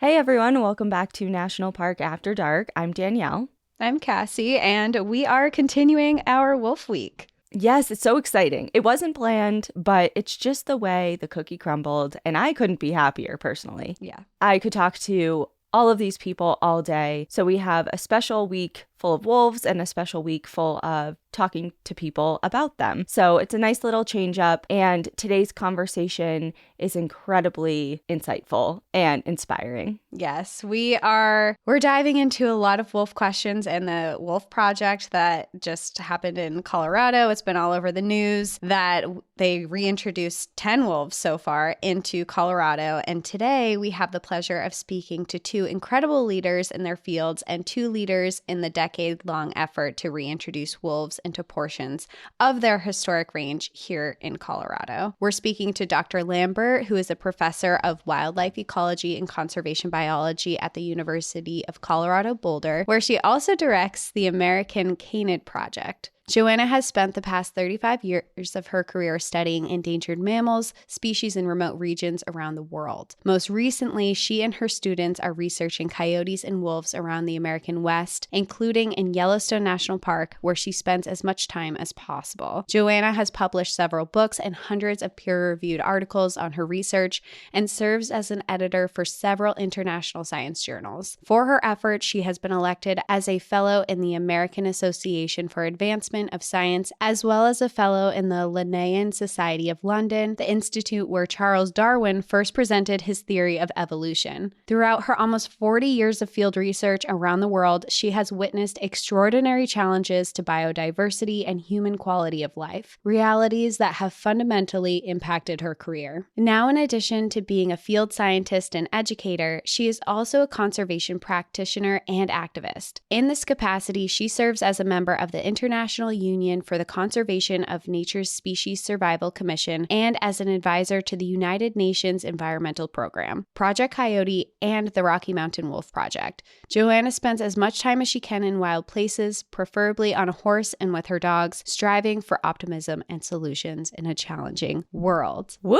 Hey everyone, welcome back to National Park After Dark. I'm Danielle. I'm Cassie, and we are continuing our Wolf Week. Yes, it's so exciting. It wasn't planned, but it's just the way the cookie crumbled, and I couldn't be happier personally. Yeah. I could talk to all of these people all day. So we have a special week full of wolves and a special week full of talking to people about them. So it's a nice little change up. And today's conversation is incredibly insightful and inspiring. Yes, we're diving into a lot of wolf questions and the wolf project that just happened in Colorado. It's been all over the news that they reintroduced 10 wolves so far into Colorado. And today we have the pleasure of speaking to two incredible leaders in their fields and two leaders in the decade-long effort to reintroduce wolves into portions of their historic range here in Colorado. We're speaking to Dr. Lambert, who is a professor of wildlife ecology and conservation biology at the University of Colorado Boulder, where she also directs the American Canid Project. Joanna has spent the past 35 years of her career studying endangered mammals, species in remote regions around the world. Most recently, she and her students are researching coyotes and wolves around the American West, including in Yellowstone National Park, where she spends as much time as possible. Joanna has published several books and hundreds of peer-reviewed articles on her research and serves as an editor for several international science journals. For her efforts, she has been elected as a fellow in the American Association for Advancement of Science, as well as a fellow in the Linnean Society of London, the institute where Charles Darwin first presented his theory of evolution. Throughout her almost 40 years of field research around the world, she has witnessed extraordinary challenges to biodiversity and human quality of life, realities that have fundamentally impacted her career. Now, in addition to being a field scientist and educator, she is also a conservation practitioner and activist. In this capacity, she serves as a member of the International Union for the Conservation of Nature's Species Survival Commission and as an advisor to the United Nations Environmental Program, Project Coyote, and the Rocky Mountain Wolf Project. Joanna spends as much time as she can in wild places, preferably on a horse and with her dogs, striving for optimism and solutions in a challenging world. Woo!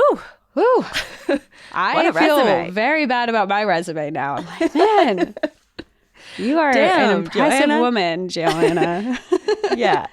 Woo! I feel resume. very bad about my resume now. I'm like, man, you are Damn, an impressive Joanna. woman, Joanna. Yeah.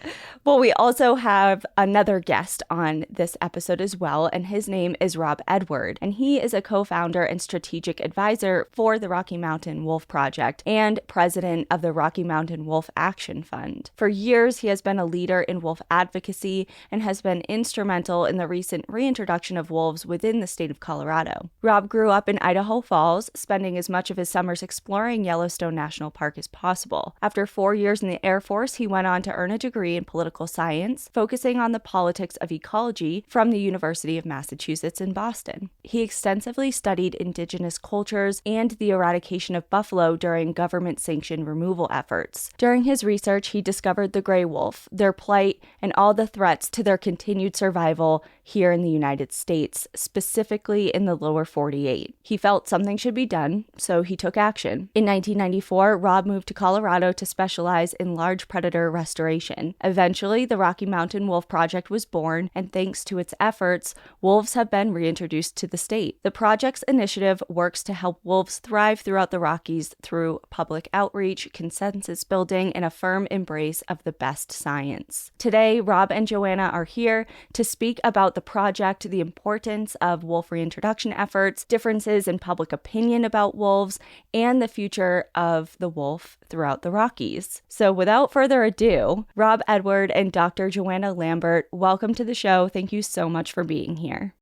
Well, we also have another guest on this episode as well, and his name is Rob Edward, and he is a co-founder and strategic advisor for the Rocky Mountain Wolf Project and president of the Rocky Mountain Wolf Action Fund. For years, he has been a leader in wolf advocacy and has been instrumental in the recent reintroduction of wolves within the state of Colorado. Rob grew up in Idaho Falls, spending as much of his summers exploring Yellowstone National Park as possible. After 4 years in the Air Force, he went on to earn a degree in political science, focusing on the politics of ecology from the University of Massachusetts in Boston. He extensively studied indigenous cultures and the eradication of buffalo during government-sanctioned removal efforts. During his research, he discovered the gray wolf, their plight, and all the threats to their continued survival here in the United States, specifically in the lower 48. He felt something should be done, so he took action. In 1994, Rob moved to Colorado to specialize in large predator restoration. Eventually, the Rocky Mountain Wolf Project was born, and thanks to its efforts, wolves have been reintroduced to the state. The project's initiative works to help wolves thrive throughout the Rockies through public outreach, consensus building, and a firm embrace of the best science. Today, Rob and Joanna are here to speak about the project, the importance of wolf reintroduction efforts, differences in public opinion about wolves, and the future of the wolf throughout the Rockies. So without further ado, Rob Edward and Dr. Joanna Lambert, welcome to the show. Thank you so much for being here.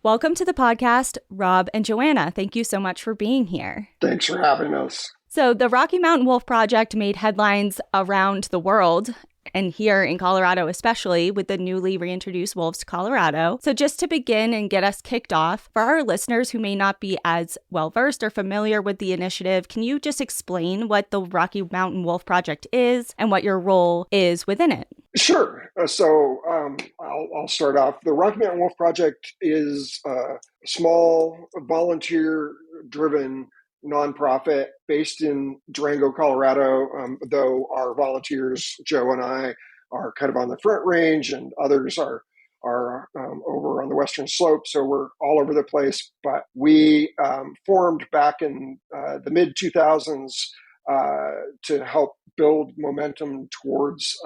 Welcome to the podcast, Rob and Joanna. Thank you so much for being here. Thanks for having us. So the Rocky Mountain Wolf Project made headlines around the world, and here in Colorado especially, with the newly reintroduced wolves to Colorado. So just to begin and get us kicked off, for our listeners who may not be as well-versed or familiar with the initiative, can you just explain what the Rocky Mountain Wolf Project is and what your role is within it? Sure. I'll start off. The Rocky Mountain Wolf Project is a small, volunteer-driven nonprofit based in Durango, Colorado, though our volunteers, Joe and I, are kind of on the front range, and others are over on the western slope, so we're all over the place. But we formed back in the mid 2000s to help build momentum towards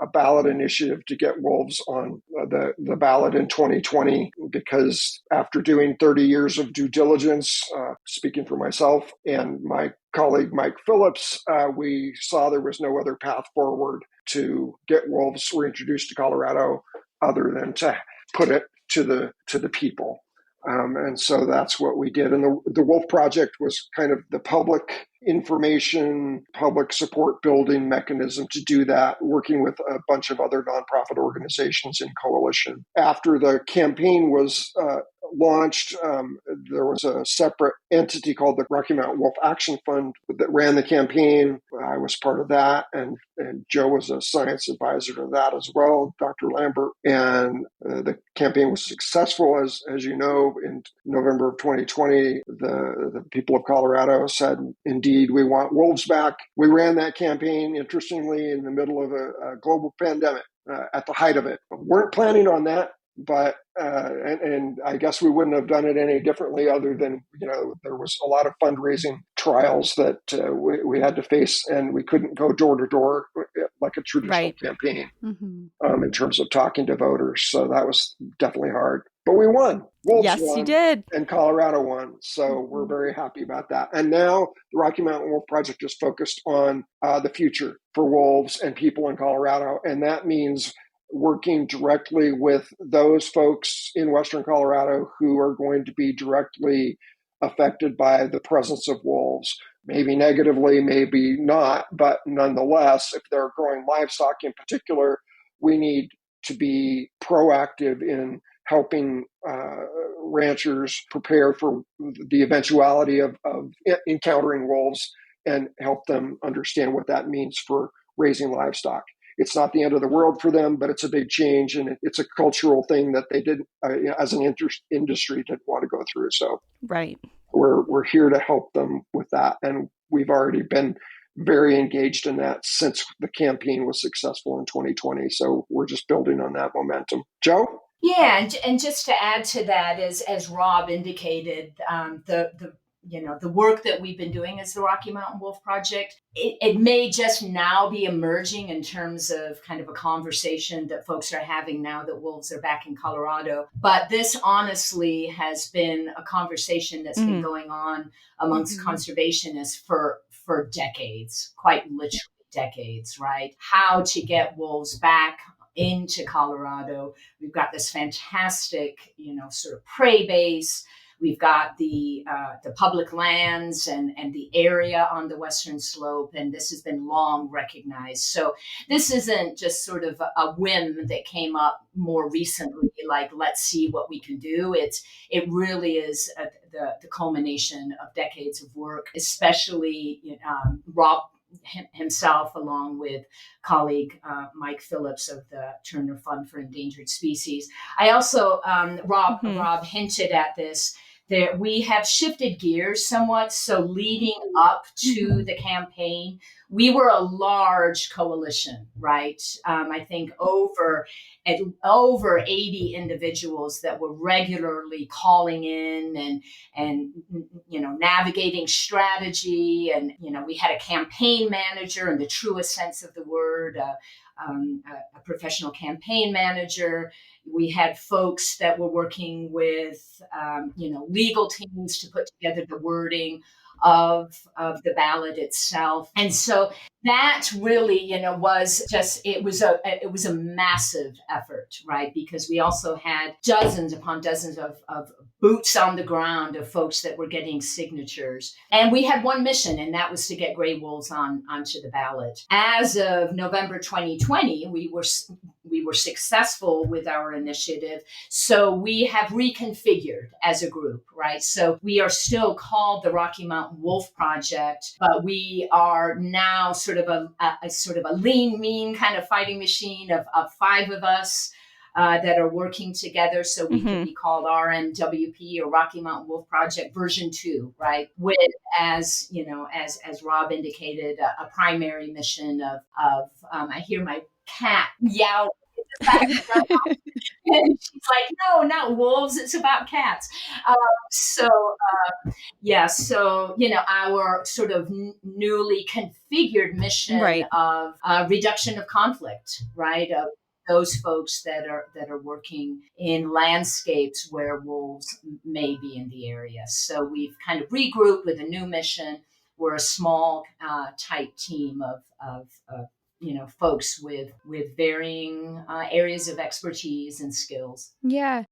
a ballot initiative to get wolves on the ballot in 2020, because after doing 30 years of due diligence, speaking for myself and my colleague Mike Phillips, we saw there was no other path forward to get wolves reintroduced to Colorado other than to put it to the people. And so that's what we did. And the Wolf Project was kind of the public information, public support building mechanism to do that, working with a bunch of other nonprofit organizations in coalition. After the campaign was launched, there was a separate entity called the Rocky Mountain Wolf Action Fund that ran the campaign. I was part of that, and Joe was a science advisor to that as well, Dr. Lambert. And the campaign was successful, as you know. In November of 2020, the people of Colorado said, indeed, we want wolves back. We ran that campaign, interestingly, in the middle of a global pandemic, at the height of it. We weren't planning on that. But and I guess we wouldn't have done it any differently, other than, there was a lot of fundraising trials that we had to face, and we couldn't go door to door like a traditional campaign in terms of talking to voters. So that was definitely hard. But we won. Wolves yes, won, you did. And Colorado won. So we're very happy about that. And now the Rocky Mountain Wolf Project is focused on the future for wolves and people in Colorado. And that means working directly with those folks in Western Colorado who are going to be directly affected by the presence of wolves. Maybe negatively, maybe not, but nonetheless, if they're growing livestock in particular, we need to be proactive in helping ranchers prepare for the eventuality of encountering wolves and help them understand what that means for raising livestock. It's not the end of the world for them, but it's a big change, and it's a cultural thing that they didn't, as an industry, didn't want to go through. So we're here to help them with that, and we've already been very engaged in that since the campaign was successful in 2020. So we're just building on that momentum. Joe? Yeah, and just to add to that, as Rob indicated, the work that we've been doing as the Rocky Mountain Wolf Project, it may just now be emerging in terms of kind of a conversation that folks are having now that wolves are back in Colorado. But this honestly has been a conversation that's been going on amongst conservationists for decades, quite literally decades, right? How to get wolves back into Colorado. We've got this fantastic, sort of prey base. We've got the public lands and the area on the western slope, and this has been long recognized. So this isn't just sort of a whim that came up more recently, like, let's see what we can do. It really is the culmination of decades of work, especially Rob himself, along with colleague Mike Phillips of the Turner Fund for Endangered Species. I also, Rob hinted at this, that we have shifted gears somewhat. So leading up to the campaign, we were a large coalition, right? I think over 80 individuals that were regularly calling in and navigating strategy. And, we had a campaign manager in the truest sense of the word, a professional campaign manager. We had folks that were working with, legal teams to put together the wording of the ballot itself. And so that really, was just, it was a massive effort, right? Because we also had dozens upon dozens of boots on the ground of folks that were getting signatures. And we had one mission, and that was to get gray wolves onto the ballot. As of November 2020, we were successful with our initiative. So we have reconfigured as a group, right? So we are still called the Rocky Mountain Wolf Project, but we are now sort of a lean, mean kind of fighting machine of 5 of us that are working together, so we can be called RMWP, or Rocky Mountain Wolf Project version 2, right? With, as Rob indicated, a primary mission of I hear my cat yowl in the background. And she's like, no, not wolves. It's about cats. So yeah, so our sort of newly configured mission Right. of reduction of conflict, right? Of those folks that are working in landscapes where wolves may be in the area. So we've kind of regrouped with a new mission. We're a small, tight team of folks with varying areas of expertise and skills. Yeah.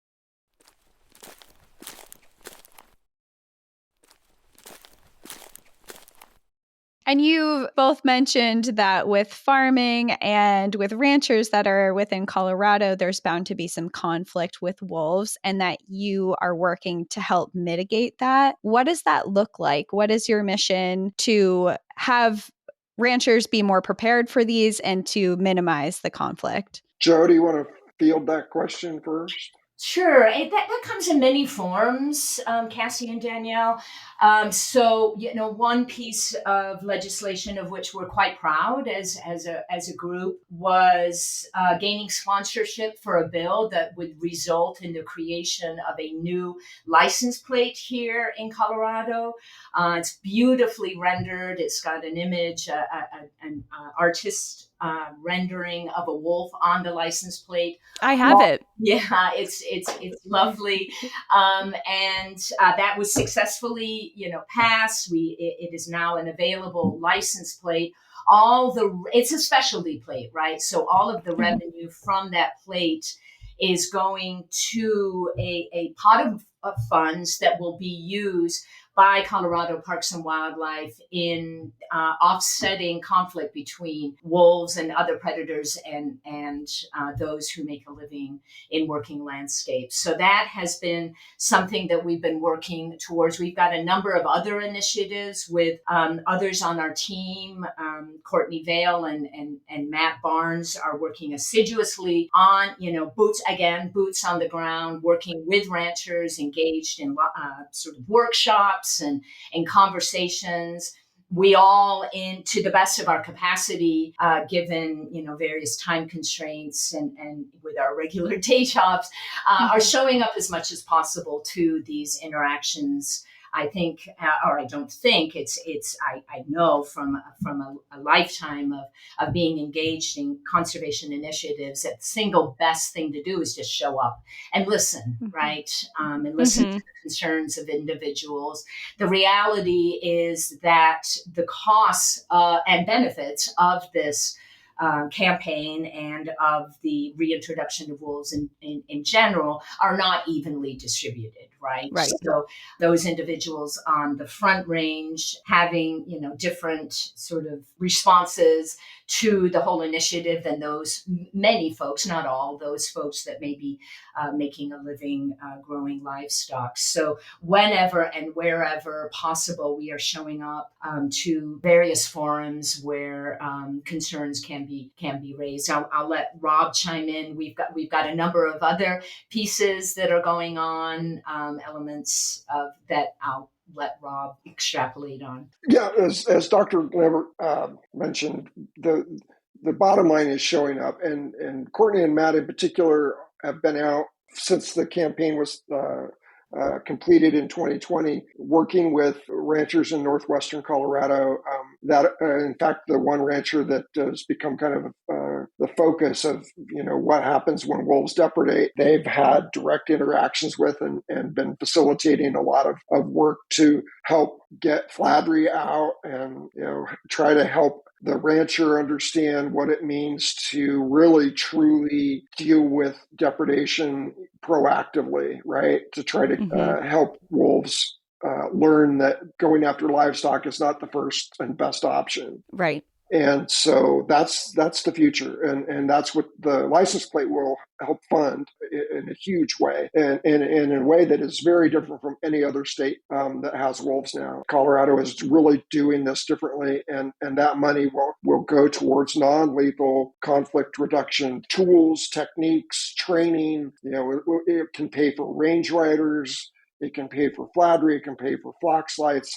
And you both mentioned that with farming and with ranchers that are within Colorado, there's bound to be some conflict with wolves, and that you are working to help mitigate that. What does that look like? What is your mission to have ranchers be more prepared for these and to minimize the conflict? Joe, do you want to field that question first? Sure, that comes in many forms, Cassie and Danielle. So, one piece of legislation of which we're quite proud as a group was gaining sponsorship for a bill that would result in the creation of a new license plate here in Colorado. It's beautifully rendered. It's got an image, an artist rendering of a wolf on the license plate. I have it. Yeah, it's lovely, and that was successfully passed. It is now an available license plate. It's a specialty plate, right? So all of the revenue from that plate is going to a pot of funds that will be used by Colorado Parks and Wildlife in offsetting conflict between wolves and other predators and those who make a living in working landscapes. So that has been something that we've been working towards. We've got a number of other initiatives with others on our team. Courtney Vale and Matt Barnes are working assiduously on, boots on the ground, working with ranchers, engaged in sort of workshops and conversations. We all, to the best of our capacity, given various time constraints and with our regular day jobs, are showing up as much as possible to these interactions. I think, or I don't think, I know from a lifetime of being engaged in conservation initiatives that the single best thing to do is just show up and listen, right? And listen to the concerns of individuals. The reality is that the costs and benefits of this campaign and of the reintroduction of wolves in general are not evenly distributed, right? Right. So those individuals on the front range having, different sort of responses to the whole initiative than those many folks, not all, those folks that may be making a living growing livestock. So whenever and wherever possible, we are showing up to various forums where concerns can be raised. I'll let Rob chime in. We've got a number of other pieces that are going on, elements of that I'll let Rob extrapolate on. Yeah, as Dr. Lambert mentioned, the bottom line is showing up, and Courtney and Matt in particular have been out since the campaign was completed in 2020, working with ranchers in northwestern Colorado. In fact, the one rancher that has become kind of the focus of what happens when wolves depredate, they've had direct interactions with and been facilitating a lot of work to help get Fladry out and try to help the rancher understand what it means to really truly deal with depredation proactively, right? To try to help wolves learn that going after livestock is not the first and best option. Right. And so that's the future. And that's what the license plate will help fund in a huge way and in a way that is very different from any other state that has wolves now. Colorado is really doing this differently, and that money will go towards non-lethal conflict reduction tools, techniques, training. It can pay for range riders. It can pay for flattery. It can pay for flax lights.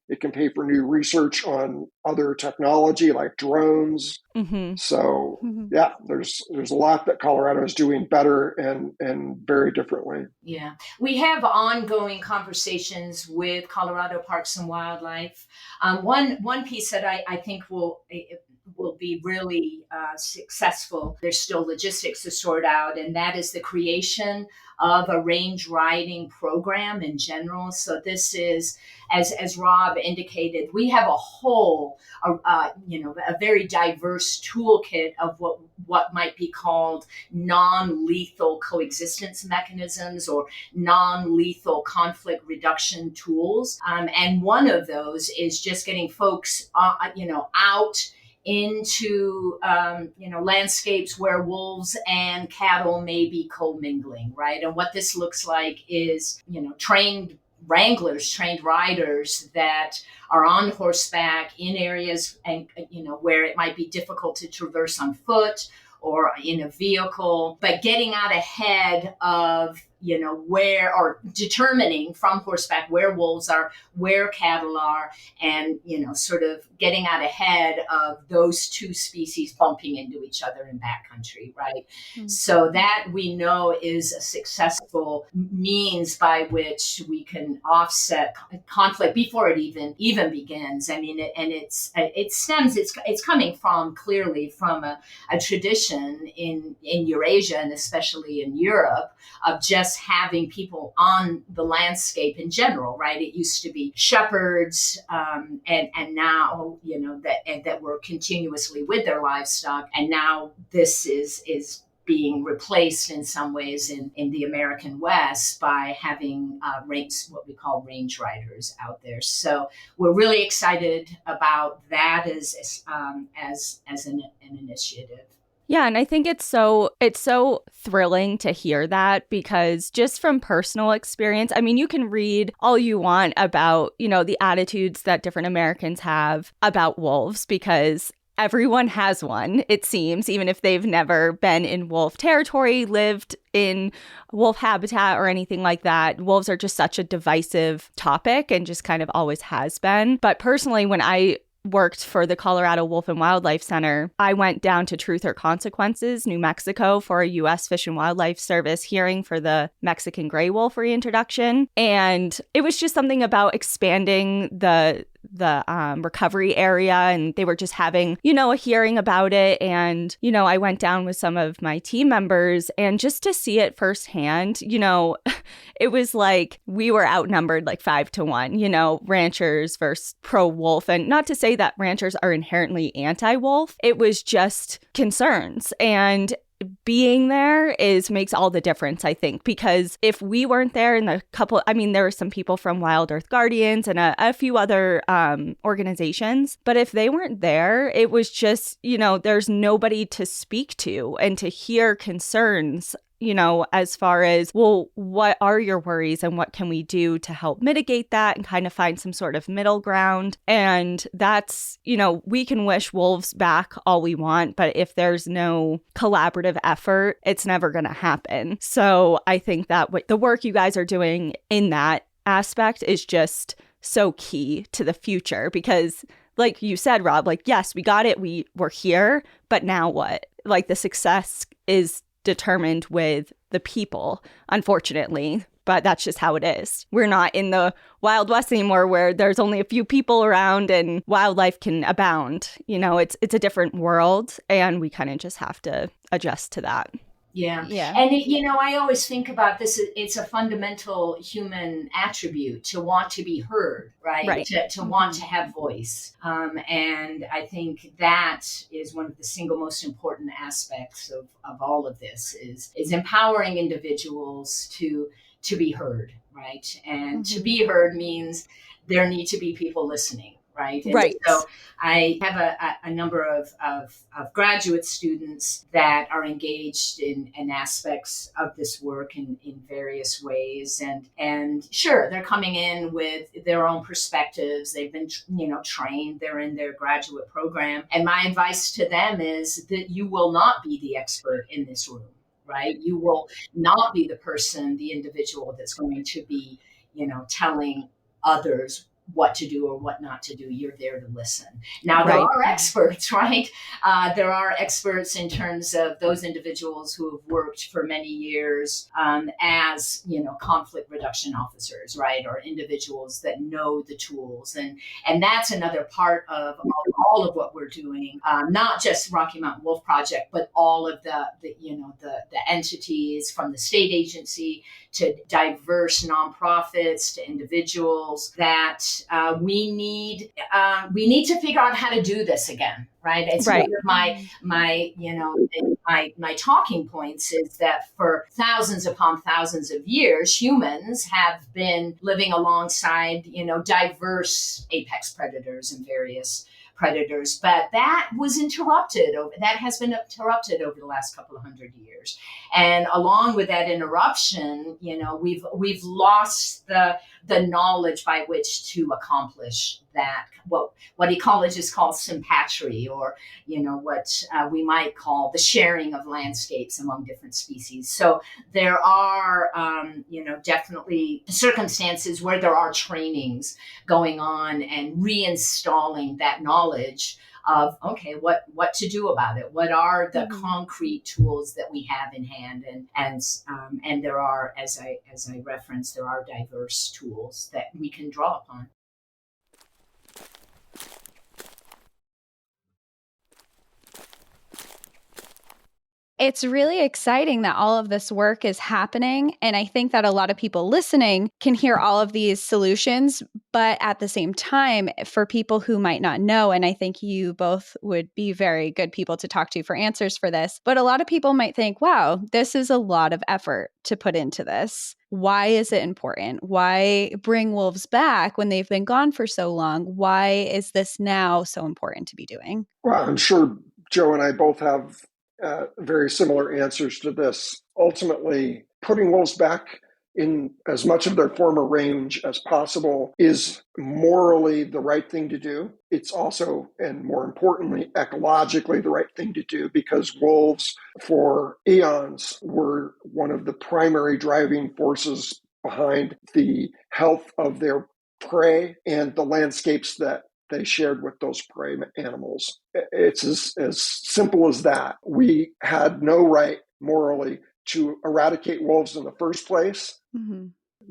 It can pay for new research on other technology like drones. Mm-hmm. So yeah, there's a lot that Colorado is doing better and very differently. Yeah, we have ongoing conversations with Colorado Parks and Wildlife. One piece that I think will be really successful. There's still logistics to sort out, and that is the creation of a range riding program in general. So this is, as Rob indicated, we have a whole, a very diverse toolkit of what might be called non-lethal coexistence mechanisms or non-lethal conflict reduction tools. And one of those is just getting folks, out into landscapes where wolves and cattle may be commingling, right? And what this looks like is trained wranglers, trained riders that are on horseback in areas and where it might be difficult to traverse on foot or in a vehicle, but getting out ahead of where, or determining from horseback where wolves are, where cattle are, and sort of getting out ahead of those two species bumping into each other in backcountry, right? Mm-hmm. So that we know is a successful means by which we can offset conflict before it even begins. I mean, it's coming clearly from a tradition in Eurasia and especially in Europe of just having people on the landscape in general, right? It used to be shepherds, and now that were continuously with their livestock, and now this is being replaced in some ways in the American West by having what we call range riders out there. So we're really excited about that as an initiative. Yeah, and I think it's so thrilling to hear that, because just from personal experience, I mean, you can read all you want about, the attitudes that different Americans have about wolves, because everyone has one, it seems, even if they've never been in wolf territory, lived in wolf habitat or anything like that. Wolves are just such a divisive topic and just kind of always has been. But personally, when I worked for the Colorado Wolf and Wildlife Center, I went down to Truth or Consequences, New Mexico, for a U.S. Fish and Wildlife Service hearing for the Mexican gray wolf reintroduction. And it was just something about expanding the recovery area, and they were just having, a hearing about it. And, I went down with some of my team members, and just to see it firsthand, it was like we were outnumbered like 5-1, ranchers versus pro-wolf. And not to say that ranchers are inherently anti-wolf, it was just concerns. And being there makes all the difference, I think, because if we weren't there, and there were some people from Wild Earth Guardians and a few other organizations, but if they weren't there, it was just, there's nobody to speak to and to hear concerns, as far as, well, what are your worries and what can we do to help mitigate that and kind of find some sort of middle ground. And that's, we can wish wolves back all we want, but if there's no collaborative effort, it's never going to happen. So I think that the work you guys are doing in that aspect is just so key to the future, because like you said, Rob, yes, we got it. We're here, but now what? The success is determined with the people, unfortunately, but that's just how it is. We're not in the Wild West anymore where there's only a few people around and wildlife can abound. It's a different world, and we kind of just have to adjust to that. Yeah. And, I always think about this. It's a fundamental human attribute to want to be heard, right? To want to have voice. And I think that is one of the single most important aspects of all of this is empowering individuals to be heard, right? And to be heard means there need to be people listening. Right. And right. So I have a number of graduate students that are engaged in aspects of this work in various ways. And sure, they're coming in with their own perspectives. They've been, trained. They're in their graduate program. And my advice to them is that you will not be the expert in this room. Right. You will not be the individual that's going to be telling others what to do or what not to do. You're there to listen. Now, there Right. are experts, right? There are experts in terms of those individuals who have worked for many years as, conflict reduction officers, right? Or individuals that know the tools. And that's another part of all of what we're doing, not just Rocky Mountain Wolf Project, but all of the entities from the state agency to diverse nonprofits to individuals that we need to figure out how to do this again, right? It's Right. one of my talking points is that for thousands upon thousands of years, humans have been living alongside, diverse apex predators and various predators, but that has been interrupted over the last couple of hundred years. And along with that interruption, we've lost the knowledge by which to accomplish that, what ecologists call sympatry, or what we might call the sharing of landscapes among different species. So there are definitely circumstances where there are trainings going on and reinstalling that knowledge of, okay, what to do about it, what are the concrete tools that we have in hand, and there are, as I referenced, there are diverse tools that we can draw upon. It's really exciting that all of this work is happening. And I think that a lot of people listening can hear all of these solutions. But at the same time, for people who might not know, and I think you both would be very good people to talk to for answers for this, but a lot of people might think, wow, this is a lot of effort to put into this. Why is it important? Why bring wolves back when they've been gone for so long? Why is this now so important to be doing? Well, I'm sure Joe and I both have very similar answers to this. Ultimately, putting wolves back in as much of their former range as possible is morally the right thing to do. It's also, and more importantly, ecologically the right thing to do, because wolves for eons were one of the primary driving forces behind the health of their prey and the landscapes that they shared with those prey animals. It's as simple as that. We had no right morally to eradicate wolves in the first place. Mm-hmm.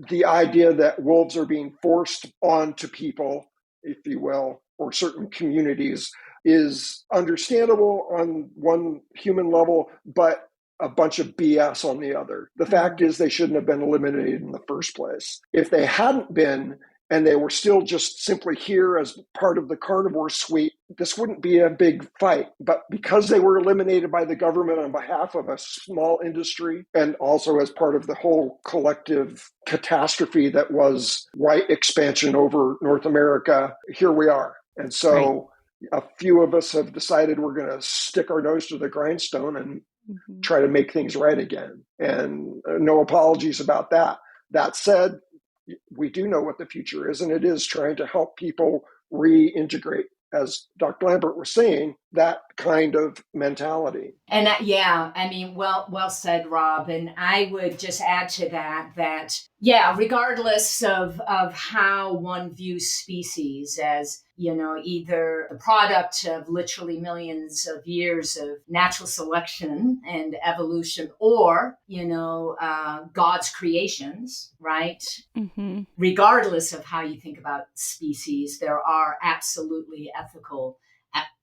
The idea that wolves are being forced onto people, if you will, or certain communities is understandable on one human level, but a bunch of BS on the other. The fact is they shouldn't have been eliminated in the first place. If they hadn't been, and they were still just simply here as part of the carnivore suite, this wouldn't be a big fight. But because they were eliminated by the government on behalf of a small industry, and also as part of the whole collective catastrophe that was white expansion over North America, here we are. And so a few of us have decided we're going to stick our nose to the grindstone and try to make things right again. And no apologies about that. That said, we do know what the future is, and it is trying to help people reintegrate, as Dr. Lambert was saying, that kind of mentality. And well said, Rob. And I would just add to that, regardless of how one views species as, either the product of literally millions of years of natural selection and evolution, or, God's creations, right? Mm-hmm. Regardless of how you think about species, there are absolutely ethical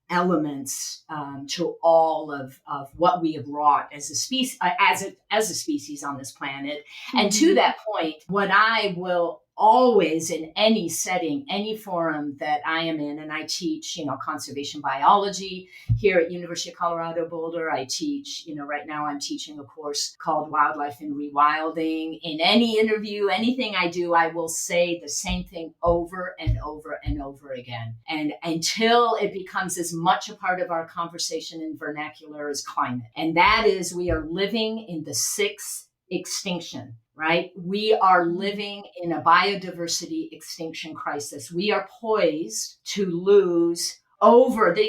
elements to all of what we have wrought as a species, as a species on this planet. And to that point, what I will always, in any setting, any forum that I am in, and I teach, conservation biology here at University of Colorado Boulder. I teach, right now I'm teaching a course called Wildlife and Rewilding. In any interview, anything I do, I will say the same thing over and over and over again. And until it becomes as much a part of our conversation in vernacular as climate. And that is, we are living in the sixth extinction. Right? We are living in a biodiversity extinction crisis. We are poised to lose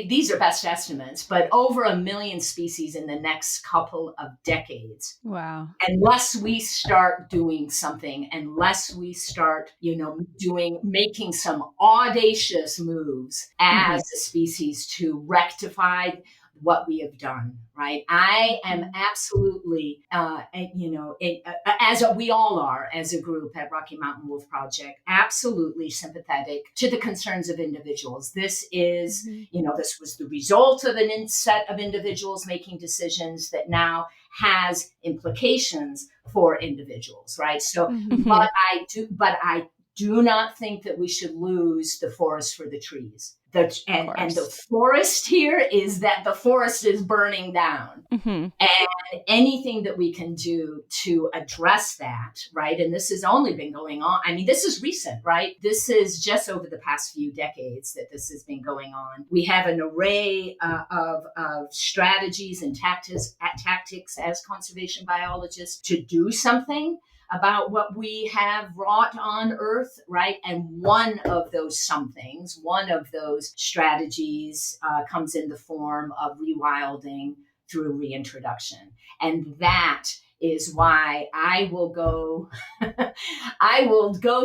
these are best estimates, but over 1 million species in the next couple of decades. Wow. Unless we start doing something, unless we start, making some audacious moves as a species to rectify what we have done, right? I am absolutely, we all are as a group at Rocky Mountain Wolf Project, absolutely sympathetic to the concerns of individuals. This is, this was the result of an set of individuals making decisions that now has implications for individuals, right? So, but I do not think that we should lose the forest for the trees. And the forest here is that the forest is burning down. And anything that we can do to address that, right? And this has only been going on. I mean, this is recent, right? This is just over the past few decades that this has been going on. We have an array of strategies and tactics as conservation biologists to do something about what we have wrought on Earth, right? And one of those strategies comes in the form of rewilding through reintroduction. And that is why I will go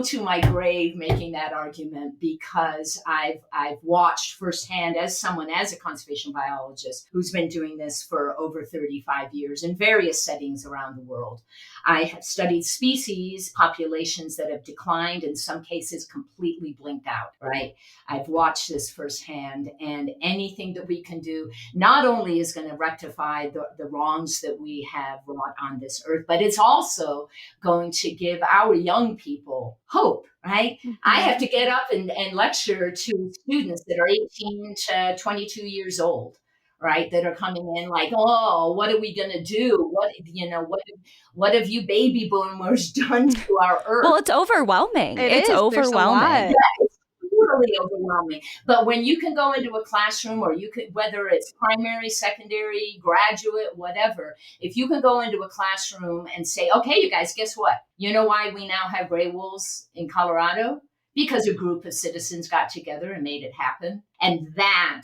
to my grave making that argument, because I've watched firsthand as a conservation biologist who's been doing this for over 35 years in various settings around the world. I have studied species populations that have declined, in some cases completely blinked out, right? I've watched this firsthand, and anything that we can do not only is going to rectify the wrongs that we have wrought on this earth, but it's also going to give our young people hope, right? I have to get up and lecture to students that are 18 to 22 years old, right? That are coming in like, oh, what are we going to do? What have you baby boomers done to our earth? Well, it's overwhelming. It's overwhelming. Totally overwhelming. But when you can go into a classroom, or you could, whether it's primary, secondary, graduate, whatever, if you can go into a classroom and say, okay, you guys, guess what? You know why we now have gray wolves in Colorado? Because a group of citizens got together and made it happen. And that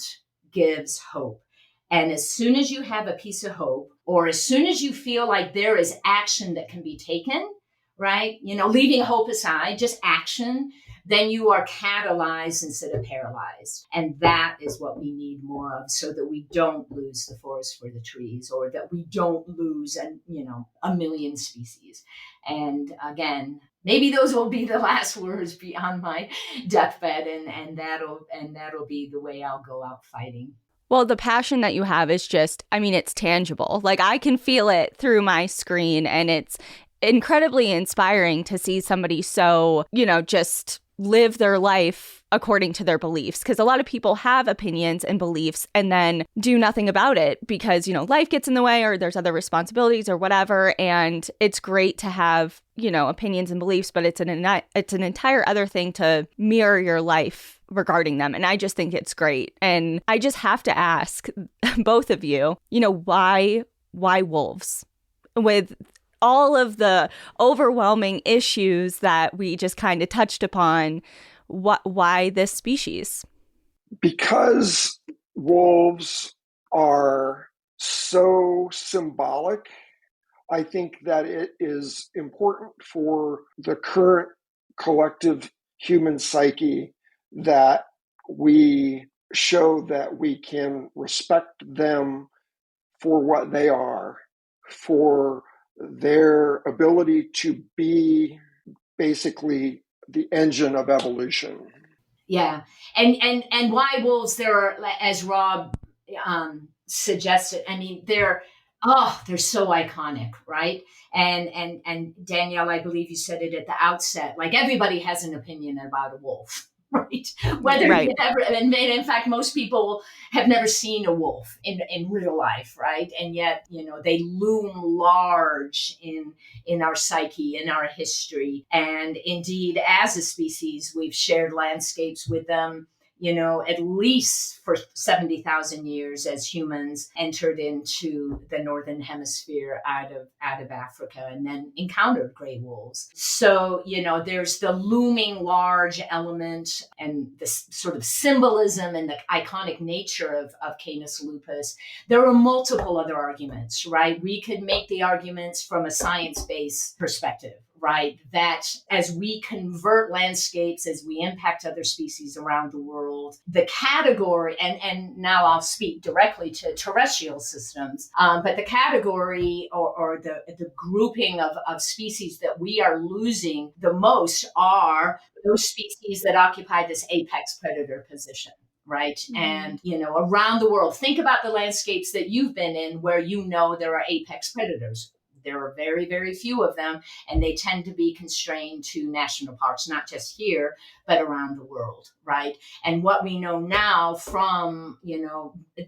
gives hope. And as soon as you have a piece of hope, or as soon as you feel like there is action that can be taken, right? Leaving hope aside, just action, then you are catalyzed instead of paralyzed. And that is what we need more of, so that we don't lose the forest for the trees, or that we don't lose, 1 million species. And again, maybe those will be the last words beyond my deathbed, and that'll be the way I'll go out fighting. Well, the passion that you have is just, it's tangible. Like, I can feel it through my screen, and it's incredibly inspiring to see somebody so, just live their life according to their beliefs. Because a lot of people have opinions and beliefs and then do nothing about it because, life gets in the way, or there's other responsibilities or whatever. And it's great to have, opinions and beliefs, but it's an entire other thing to mirror your life regarding them. And I just think it's great. And I just have to ask both of you, why wolves? With all of the overwhelming issues that we just kind of touched upon, why this species? Because wolves are so symbolic, I think that it is important for the current collective human psyche that we show that we can respect them for what they are, for their ability to be basically the engine of evolution. Yeah. And why wolves? There are, as Rob suggested, they're so iconic, right? And Danielle, I believe you said it at the outset, like everybody has an opinion about a wolf, right? Whether right. you've ever, and in fact, most people have never seen a wolf in real life, right? And yet, they loom large in our psyche, in our history. And indeed, as a species, we've shared landscapes with them at least for 70,000 years as humans entered into the northern hemisphere out of Africa and then encountered gray wolves. So, there's the looming large element and this sort of symbolism and the iconic nature of Canis lupus. There are multiple other arguments, right? We could make the arguments from a science-based perspective, right? That as we convert landscapes, as we impact other species around the world, the category, and now I'll speak directly to terrestrial systems, but the category or the grouping of species that we are losing the most are those species that occupy this apex predator position. Right. And, around the world, think about the landscapes that you've been in where there are apex predators. There are very, very few of them, and they tend to be constrained to national parks, not just here, but around the world, right? And what we know now from,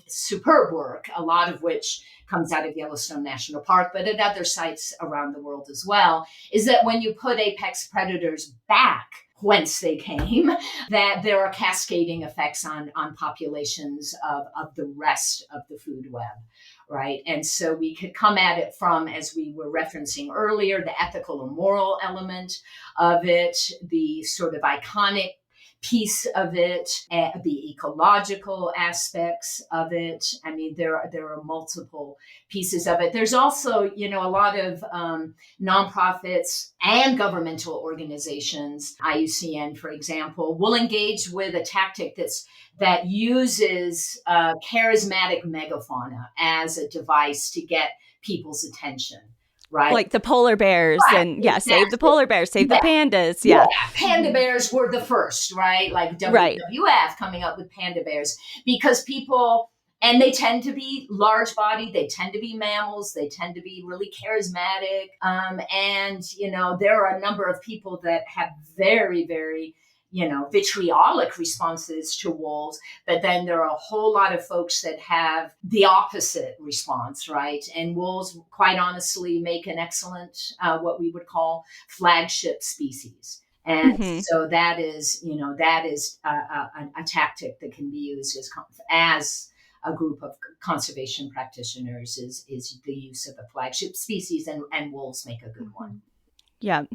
superb work, a lot of which comes out of Yellowstone National Park, but at other sites around the world as well, is that when you put apex predators back whence they came, that there are cascading effects on populations of the rest of the food web, right? And so we could come at it from, as we were referencing earlier, the ethical and moral element of it, the sort of iconic piece of it, the ecological aspects of it. I mean, there are multiple pieces of it. There's also, a lot of nonprofits and governmental organizations, IUCN, for example, will engage with a tactic that uses charismatic megafauna as a device to get people's attention. Right. Like the polar bears and exactly. Save the polar bears, save the pandas. Yeah. Panda bears were the first, right? Like WWF coming up with panda bears because people, and they tend to be large bodied, they tend to be mammals, they tend to be really charismatic. And, there are a number of people that have very, very vitriolic responses to wolves, but then there are a whole lot of folks that have the opposite response, right? And wolves, quite honestly, make an excellent, what we would call flagship species. And so that is a tactic that can be used as a group of conservation practitioners is the use of a flagship species, and wolves make a good one. Yeah.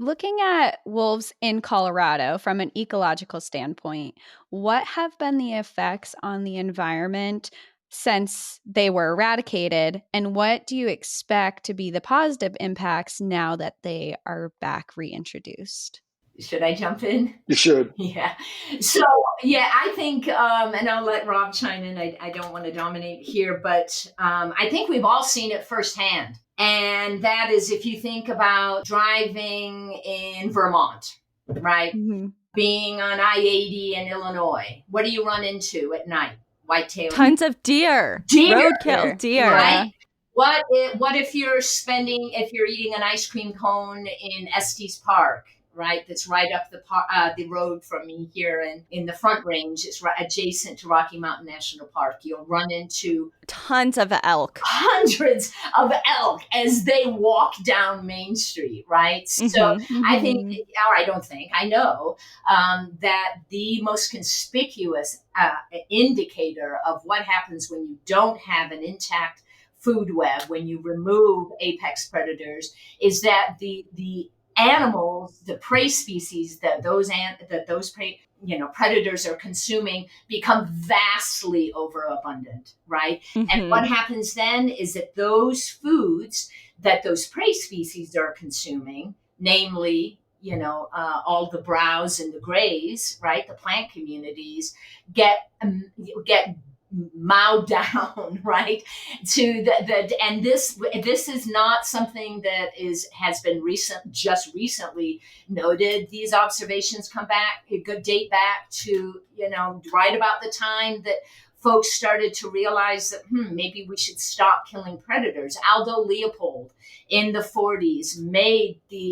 Looking at wolves in Colorado from an ecological standpoint, what have been the effects on the environment since they were eradicated? And what do you expect to be the positive impacts now that they are back reintroduced? Should I jump in? You should. Yeah. So, I think, and I'll let Rob chime in. I don't want to dominate here, but I think we've all seen it firsthand. And that is if you think about driving in Vermont, right? Mm-hmm. Being on I-80 in Illinois, what do you run into at night? Whitetail. Tons of deer. Roadkill deer. Right? What if you're eating an ice cream cone in Estes Park? Right, that's right up the road from me here in the Front Range. It's right adjacent to Rocky Mountain National Park. You'll run into tons of elk, hundreds of elk as they walk down Main Street. Right, so I know that the most conspicuous indicator of what happens when you don't have an intact food web, when you remove apex predators, is that the animals, the prey species that those prey, predators are consuming become vastly overabundant, right? And what happens then is that those foods that those prey species are consuming, namely, all the browse and the grays, right? The plant communities get mowed down, right? To and this is not something that has been just recently noted. These observations date back to right about the time that folks started to realize that maybe we should stop killing predators. Aldo Leopold in the 40s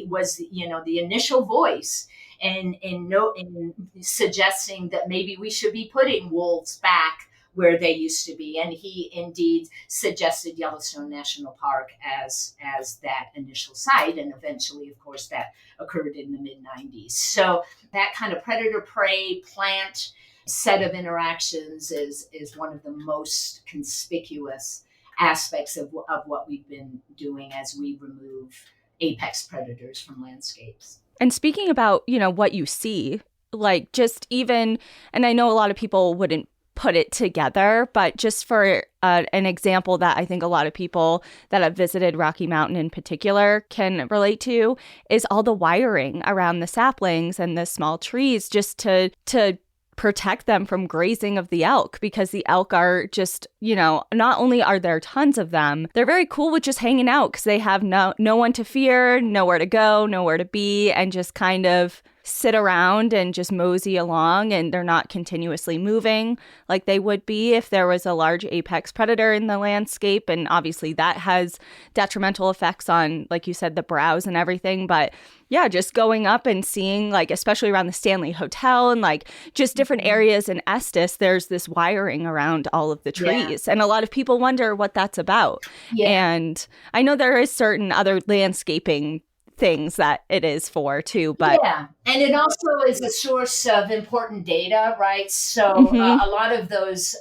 was the initial voice in suggesting that maybe we should be putting wolves back where they used to be. And he indeed suggested Yellowstone National Park as that initial site. And eventually, of course, that occurred in the mid-90s. So that kind of predator-prey plant set of interactions is one of the most conspicuous aspects of what we've been doing as we remove apex predators from landscapes. And speaking about, what you see, like just even, and I know a lot of people wouldn't put it together, but just for an example that I think a lot of people that have visited Rocky Mountain in particular can relate to is all the wiring around the saplings and the small trees just to protect them from grazing of the elk, because the elk are just, not only are there tons of them, they're very cool with just hanging out because they have no one to fear, nowhere to go, nowhere to be, and just kind of sit around and just mosey along, and they're not continuously moving like they would be if there was a large apex predator in the landscape. And obviously that has detrimental effects on, like you said, the browse and everything. But yeah, just going up and seeing, like, especially around the Stanley Hotel and like just different areas in Estes, there's this wiring around all of the trees. And a lot of people wonder what that's about. And I know there is certain other landscaping things that it is for too, but and it also is a source of important data, right? So a lot of those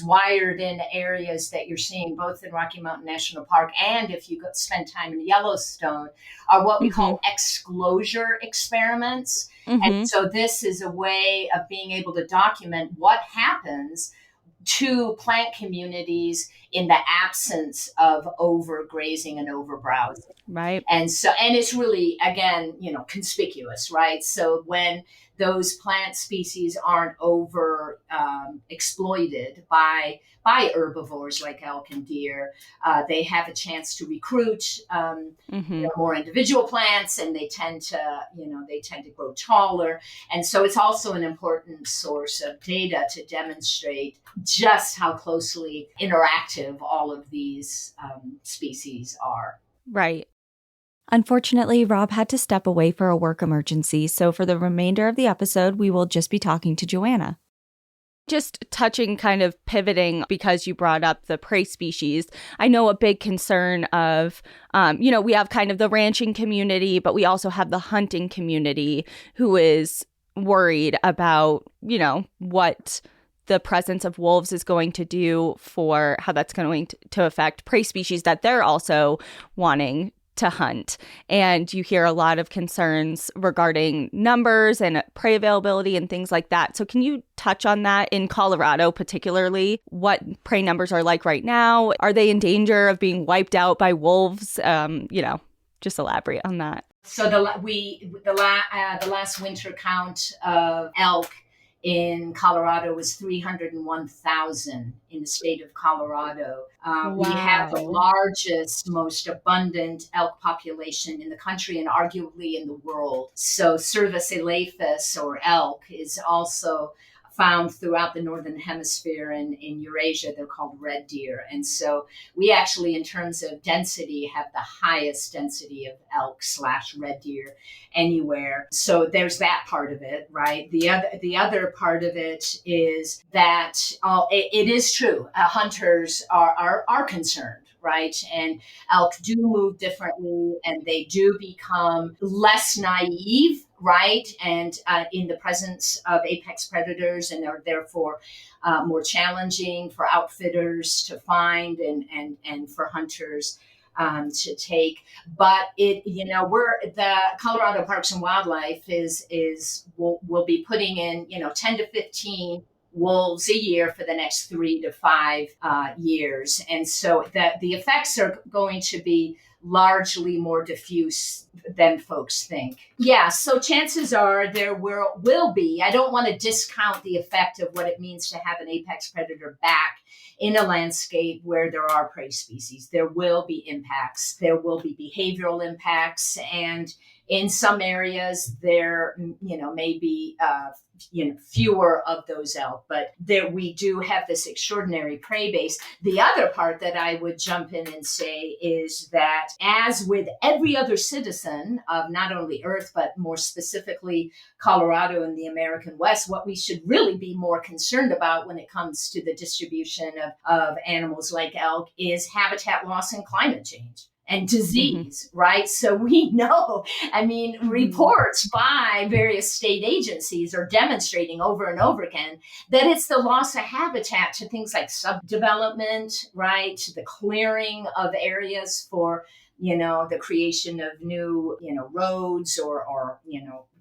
wired in areas that you're seeing both in Rocky Mountain National Park and if you spend time in Yellowstone are what we call exclosure experiments. And so this is a way of being able to document what happens to plant communities in the absence of overgrazing and overbrowsing. Right. And it's really, again, conspicuous, right? So when those plant species aren't over exploited by herbivores like elk and deer, they have a chance to recruit more individual plants, and they tend to grow taller. And so it's also an important source of data to demonstrate just how closely interactive all of these species are. Right. Unfortunately, Rob had to step away for a work emergency, so for the remainder of the episode, we will just be talking to Joanna. Just touching, kind of pivoting, because you brought up the prey species. I know a big concern of, we have kind of the ranching community, but we also have the hunting community who is worried about, what the presence of wolves is going to do for how that's going to affect prey species that they're also wanting to hunt. And you hear a lot of concerns regarding numbers and prey availability and things like that. So can you touch on that in Colorado, particularly what prey numbers are like right now? Are they in danger of being wiped out by wolves? Just elaborate on that. So the last winter count of elk in Colorado was 301,000 in the state of Colorado. We have the largest, most abundant elk population in the country and arguably in the world. So Cervus elaphus, or elk, is also found throughout the Northern Hemisphere and in Eurasia. They're called red deer. And so we actually, in terms of density, have the highest density of elk/red deer anywhere. So there's that part of it, right? The other part of it is that it is true. Hunters are concerned, right? And elk do move differently, and they do become less naive, right? And in the presence of apex predators, and are therefore more challenging for outfitters to find and for hunters to take. But we're the Colorado Parks and Wildlife will be putting in 10 to 15 wolves a year for the next 3 to 5 years. And so the effects are going to be largely more diffuse than folks think. Yeah, so chances are there will be, I don't want to discount the effect of what it means to have an apex predator back in a landscape where there are prey species. There will be impacts. There will be behavioral impacts. And in some areas, there may be fewer of those elk, but we do have this extraordinary prey base. The other part that I would jump in and say is that, as with every other citizen of not only Earth, but more specifically Colorado and the American West, what we should really be more concerned about when it comes to the distribution of animals like elk is habitat loss and climate change. and disease, right? So we know, I mean, reports by various state agencies are demonstrating over and over again that it's the loss of habitat to things like subdevelopment, right? The clearing of areas for, the creation of new, roads or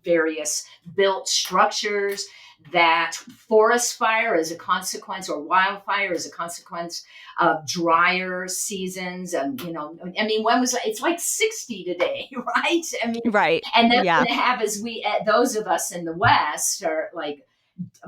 various built structures, that forest fire as a consequence or wildfire as a consequence of drier seasons. And, it's like 60 today, right? I mean, Right. and that's Yeah. going to have, those of us in the West are like,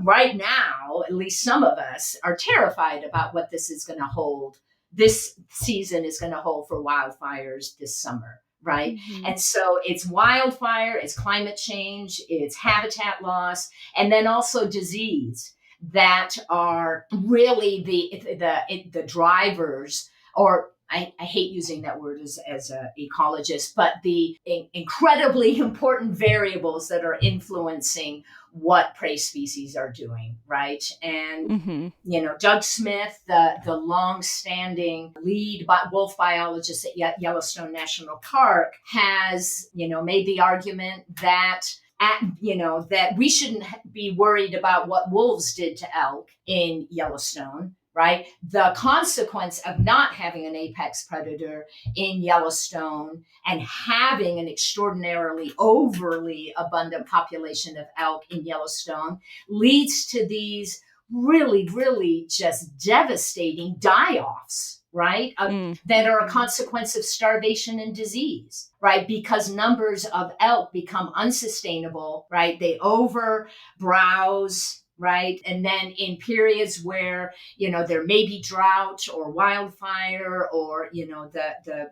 right now, at least some of us are terrified about what this is going to hold. This season is going to hold for wildfires this summer. Right. And so it's wildfire, it's climate change, it's habitat loss, and then also disease that are really the drivers, or I hate using that word as an ecologist, but the incredibly important variables that are influencing what prey species are doing, right? And Doug Smith, the long-standing lead wolf biologist at Yellowstone National Park, has made the argument that that we shouldn't be worried about what wolves did to elk in Yellowstone. Right. The consequence of not having an apex predator in Yellowstone and having an extraordinarily overly abundant population of elk in Yellowstone leads to these really, really just devastating die-offs, right? That are a consequence of starvation and disease, right? Because numbers of elk become unsustainable, right? They overbrowse, right? And then in periods where, there may be drought or wildfire, or, the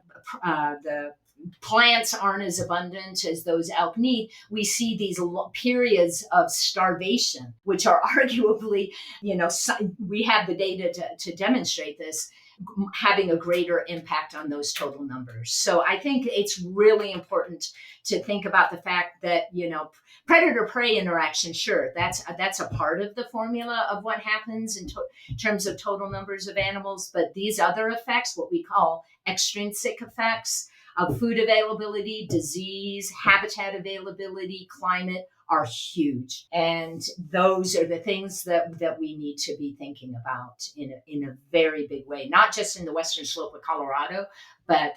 plants aren't as abundant as those elk need, we see these periods of starvation, which are arguably, we have the data to demonstrate this, having a greater impact on those total numbers. So I think it's really important to think about the fact that, predator-prey interaction, sure, that's a part of the formula of what happens in terms of total numbers of animals. But these other effects, what we call extrinsic effects of food availability, disease, habitat availability, climate, are huge. And those are the things that we need to be thinking about in a very big way, not just in the western slope of Colorado, but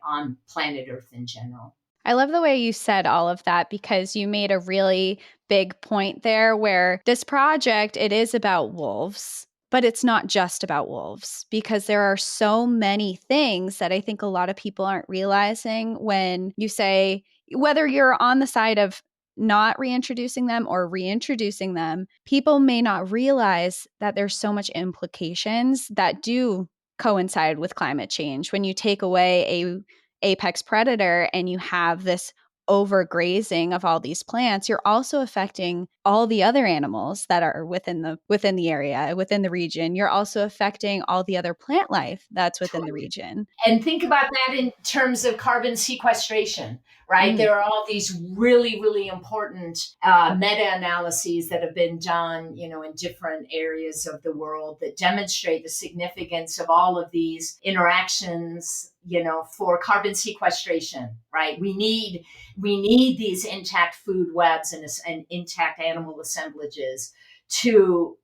on planet Earth in general. I love the way you said all of that, because you made a really big point there where this project, it is about wolves, but it's not just about wolves, because there are so many things that I think a lot of people aren't realizing when you say, whether you're on the side of not reintroducing them or reintroducing them, people may not realize that there's so much implications that do coincide with climate change. When you take away a apex predator and you have this overgrazing of all these plants, you're also affecting all the other animals that are within the area, within the region. You're also affecting all the other plant life that's within the region. And think about that in terms of carbon sequestration, right? There are all these really, really important meta-analyses that have been done, in different areas of the world that demonstrate the significance of all of these interactions, for carbon sequestration, right? We need these intact food webs and intact animal assemblages to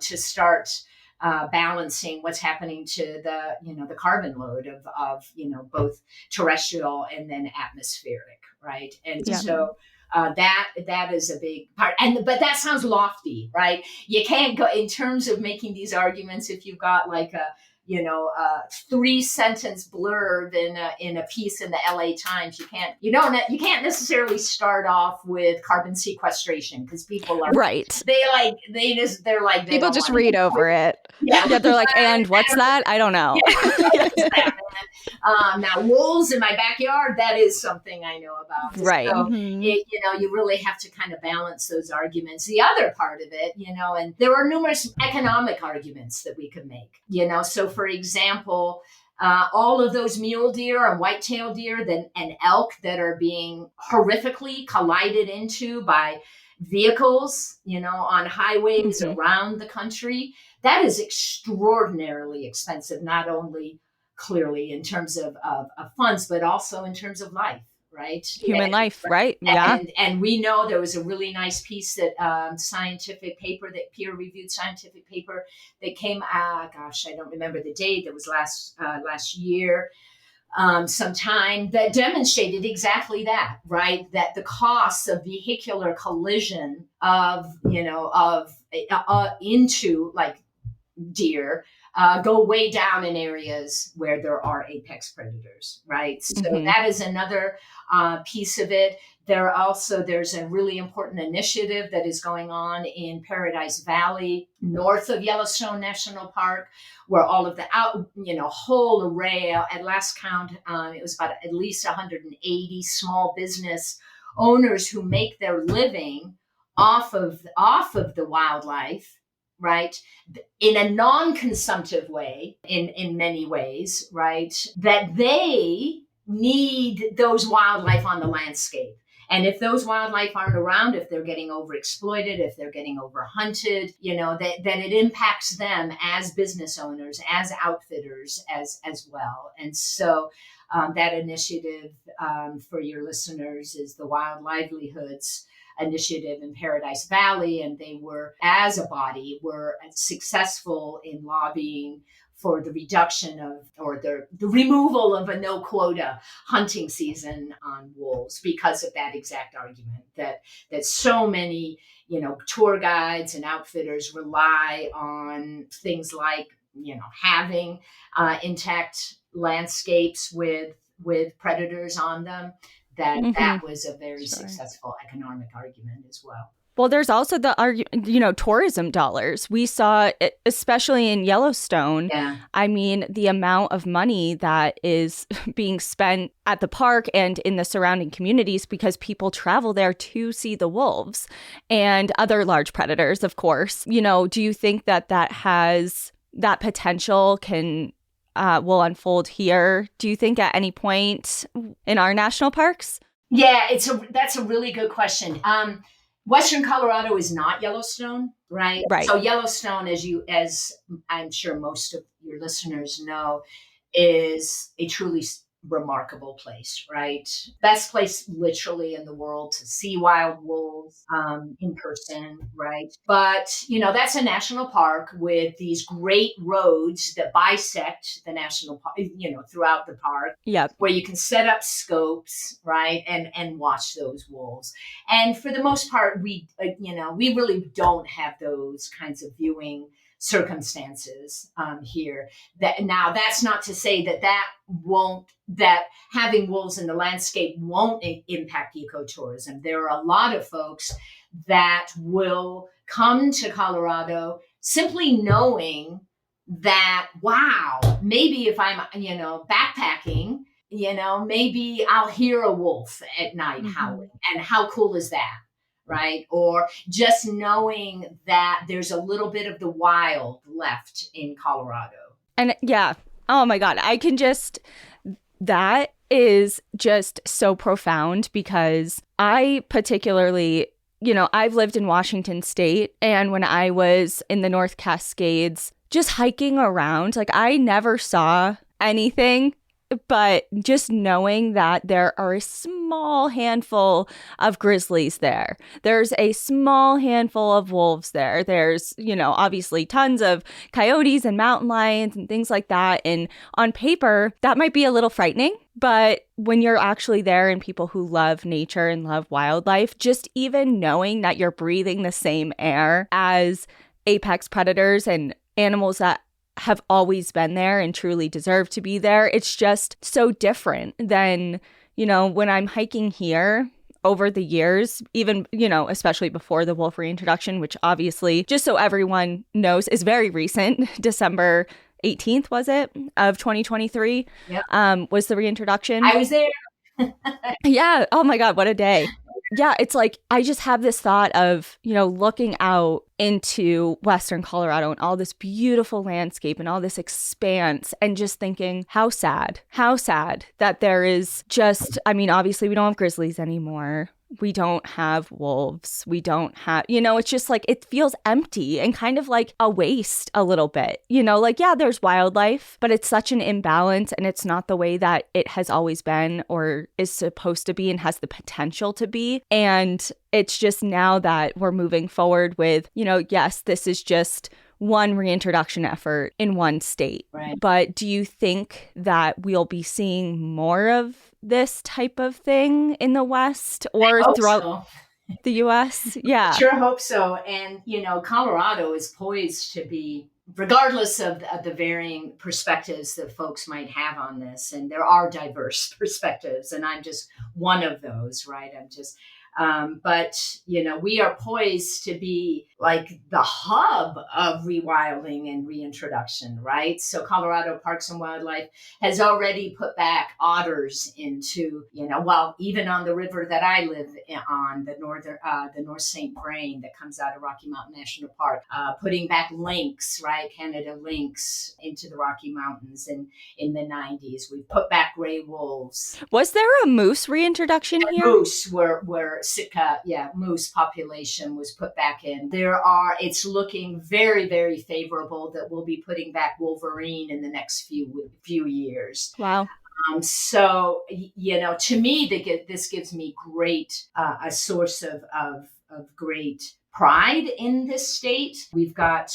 start balancing what's happening to the carbon load of both terrestrial and then atmospheric, right? And so that is a big part. But that sounds lofty, right? You can't go in terms of making these arguments if you've got like a 3-sentence blurb in a piece in the LA Times. You can't necessarily start off with carbon sequestration, because people are right. They're like people just read over it. Yeah, they're like, and what's that? I don't know. Now, wolves in my backyard, that is something I know about. Right. So, you really have to kind of balance those arguments. The other part of it, and there are numerous economic arguments that we could make, So, for example, all of those mule deer and white-tailed deer and elk that are being horrifically collided into by vehicles, on highways around the country, that is extraordinarily expensive, not only clearly in terms of funds, but also in terms of life, right? Human life, right? Yeah. And we know there was a really nice piece that peer-reviewed scientific paper that came gosh, I don't remember the date, that was last year sometime, that demonstrated exactly that, right? That the costs of vehicular collision into like deer go way down in areas where there are apex predators, right? So that is another piece of it. There's a really important initiative that is going on in Paradise Valley, north of Yellowstone National Park, where all of the whole array, at last count, it was about at least 180 small business owners who make their living off of the wildlife, right? In a non-consumptive way, in many ways, right? That they need those wildlife on the landscape. And if those wildlife aren't around, if they're getting overexploited, if they're getting overhunted, then it impacts them as business owners, as outfitters, as well. And so that initiative for your listeners is the Wild Livelihoods Initiative in Paradise Valley, and they were, as a body, were successful in lobbying for the reduction of, or the removal of, a no quota hunting season on wolves, because of that exact argument that so many tour guides and outfitters rely on things like having intact landscapes with predators on them. That was a very successful economic argument as well. Well, there's also the argument, tourism dollars. We saw it, especially in Yellowstone. Yeah. I mean, the amount of money that is being spent at the park and in the surrounding communities because people travel there to see the wolves and other large predators, of course. Do you think that has that potential will unfold here? Do you think at any point in our national parks? Yeah, that's a really good question. Western Colorado is not Yellowstone, right? Right. So Yellowstone, as I'm sure most of your listeners know, is a truly remarkable place, right? Best place literally in the world to see wild wolves in person, right? But, that's a national park with these great roads that bisect the national park, throughout the park. Yep. Where you can set up scopes, right? And watch those wolves. And for the most part, we really don't have those kinds of viewing circumstances here. That's not to say that having wolves in the landscape won't impact ecotourism. There are a lot of folks that will come to Colorado simply knowing that, wow, maybe if I'm backpacking, maybe I'll hear a wolf at night howling, and how cool is that? Right? Or just knowing that there's a little bit of the wild left in Colorado. And yeah, oh my God, that is just so profound, because I particularly, I've lived in Washington State, and when I was in the North Cascades, just hiking around, like I never saw anything. But just knowing that there are a small handful of grizzlies there, there's a small handful of wolves there, there's, obviously tons of coyotes and mountain lions and things like that. And on paper, that might be a little frightening. But when you're actually there and people who love nature and love wildlife, just even knowing that you're breathing the same air as apex predators and animals that have always been there and truly deserve to be there. It's just so different than, when I'm hiking here over the years, even, especially before the wolf reintroduction, which obviously, just so everyone knows, is very recent. December 18th, was it, of 2023, Yep. Was the reintroduction. I was there. Yeah. Oh my God, what a day. Yeah, it's like I just have this thought of, looking out into Western Colorado and all this beautiful landscape and all this expanse, and just thinking how sad that there is just, obviously we don't have grizzlies anymore. we don't have wolves. We don't have, it's just like it feels empty and kind of like a waste a little bit. Like, yeah, there's wildlife, but it's such an imbalance and it's not the way that it has always been or is supposed to be and has the potential to be. And it's just now that we're moving forward with, yes, this is just one reintroduction effort in one state. Right. But do you think that we'll be seeing more of this type of thing in the West or throughout the U.S.? Yeah. Sure hope so. And, Colorado is poised to be, regardless of the varying perspectives that folks might have on this, and there are diverse perspectives, and I'm just one of those, right? But, we are poised to be like the hub of rewilding and reintroduction, right? So Colorado Parks and Wildlife has already put back otters into, even on the river that I live on, the North St. Vrain that comes out of Rocky Mountain National Park, putting back lynx, right? Canada lynx into the Rocky Mountains in the 90s. We've put back gray wolves. Was there a moose reintroduction here? Moose were Sitka, moose population was put back in. It's looking very, very favorable that we'll be putting back wolverine in the next few years. Wow. So, to me, this gives me a source of great pride in this state. We've got,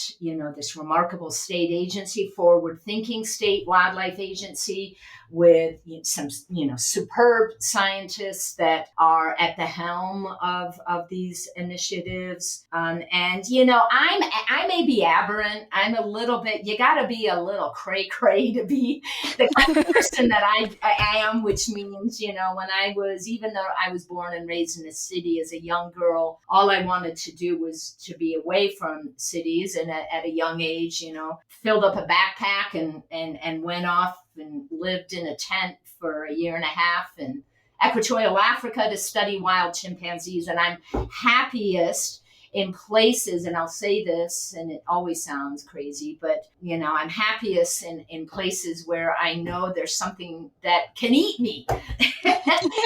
this remarkable state agency, forward-thinking state wildlife agency with some, superb scientists that are at the helm of these initiatives. And, I may be aberrant. I'm a little bit, you got to be a little cray-cray to be the kind of person that I am, which means, even though I was born and raised in a city as a young girl, all I wanted to do was to be away from cities. And at a young age, filled up a backpack and went off and lived in a tent for a year and a half in Equatorial Africa to study wild chimpanzees. And I'm happiest in places, and I'll say this, and it always sounds crazy, but, I'm happiest in places where I know there's something that can eat me.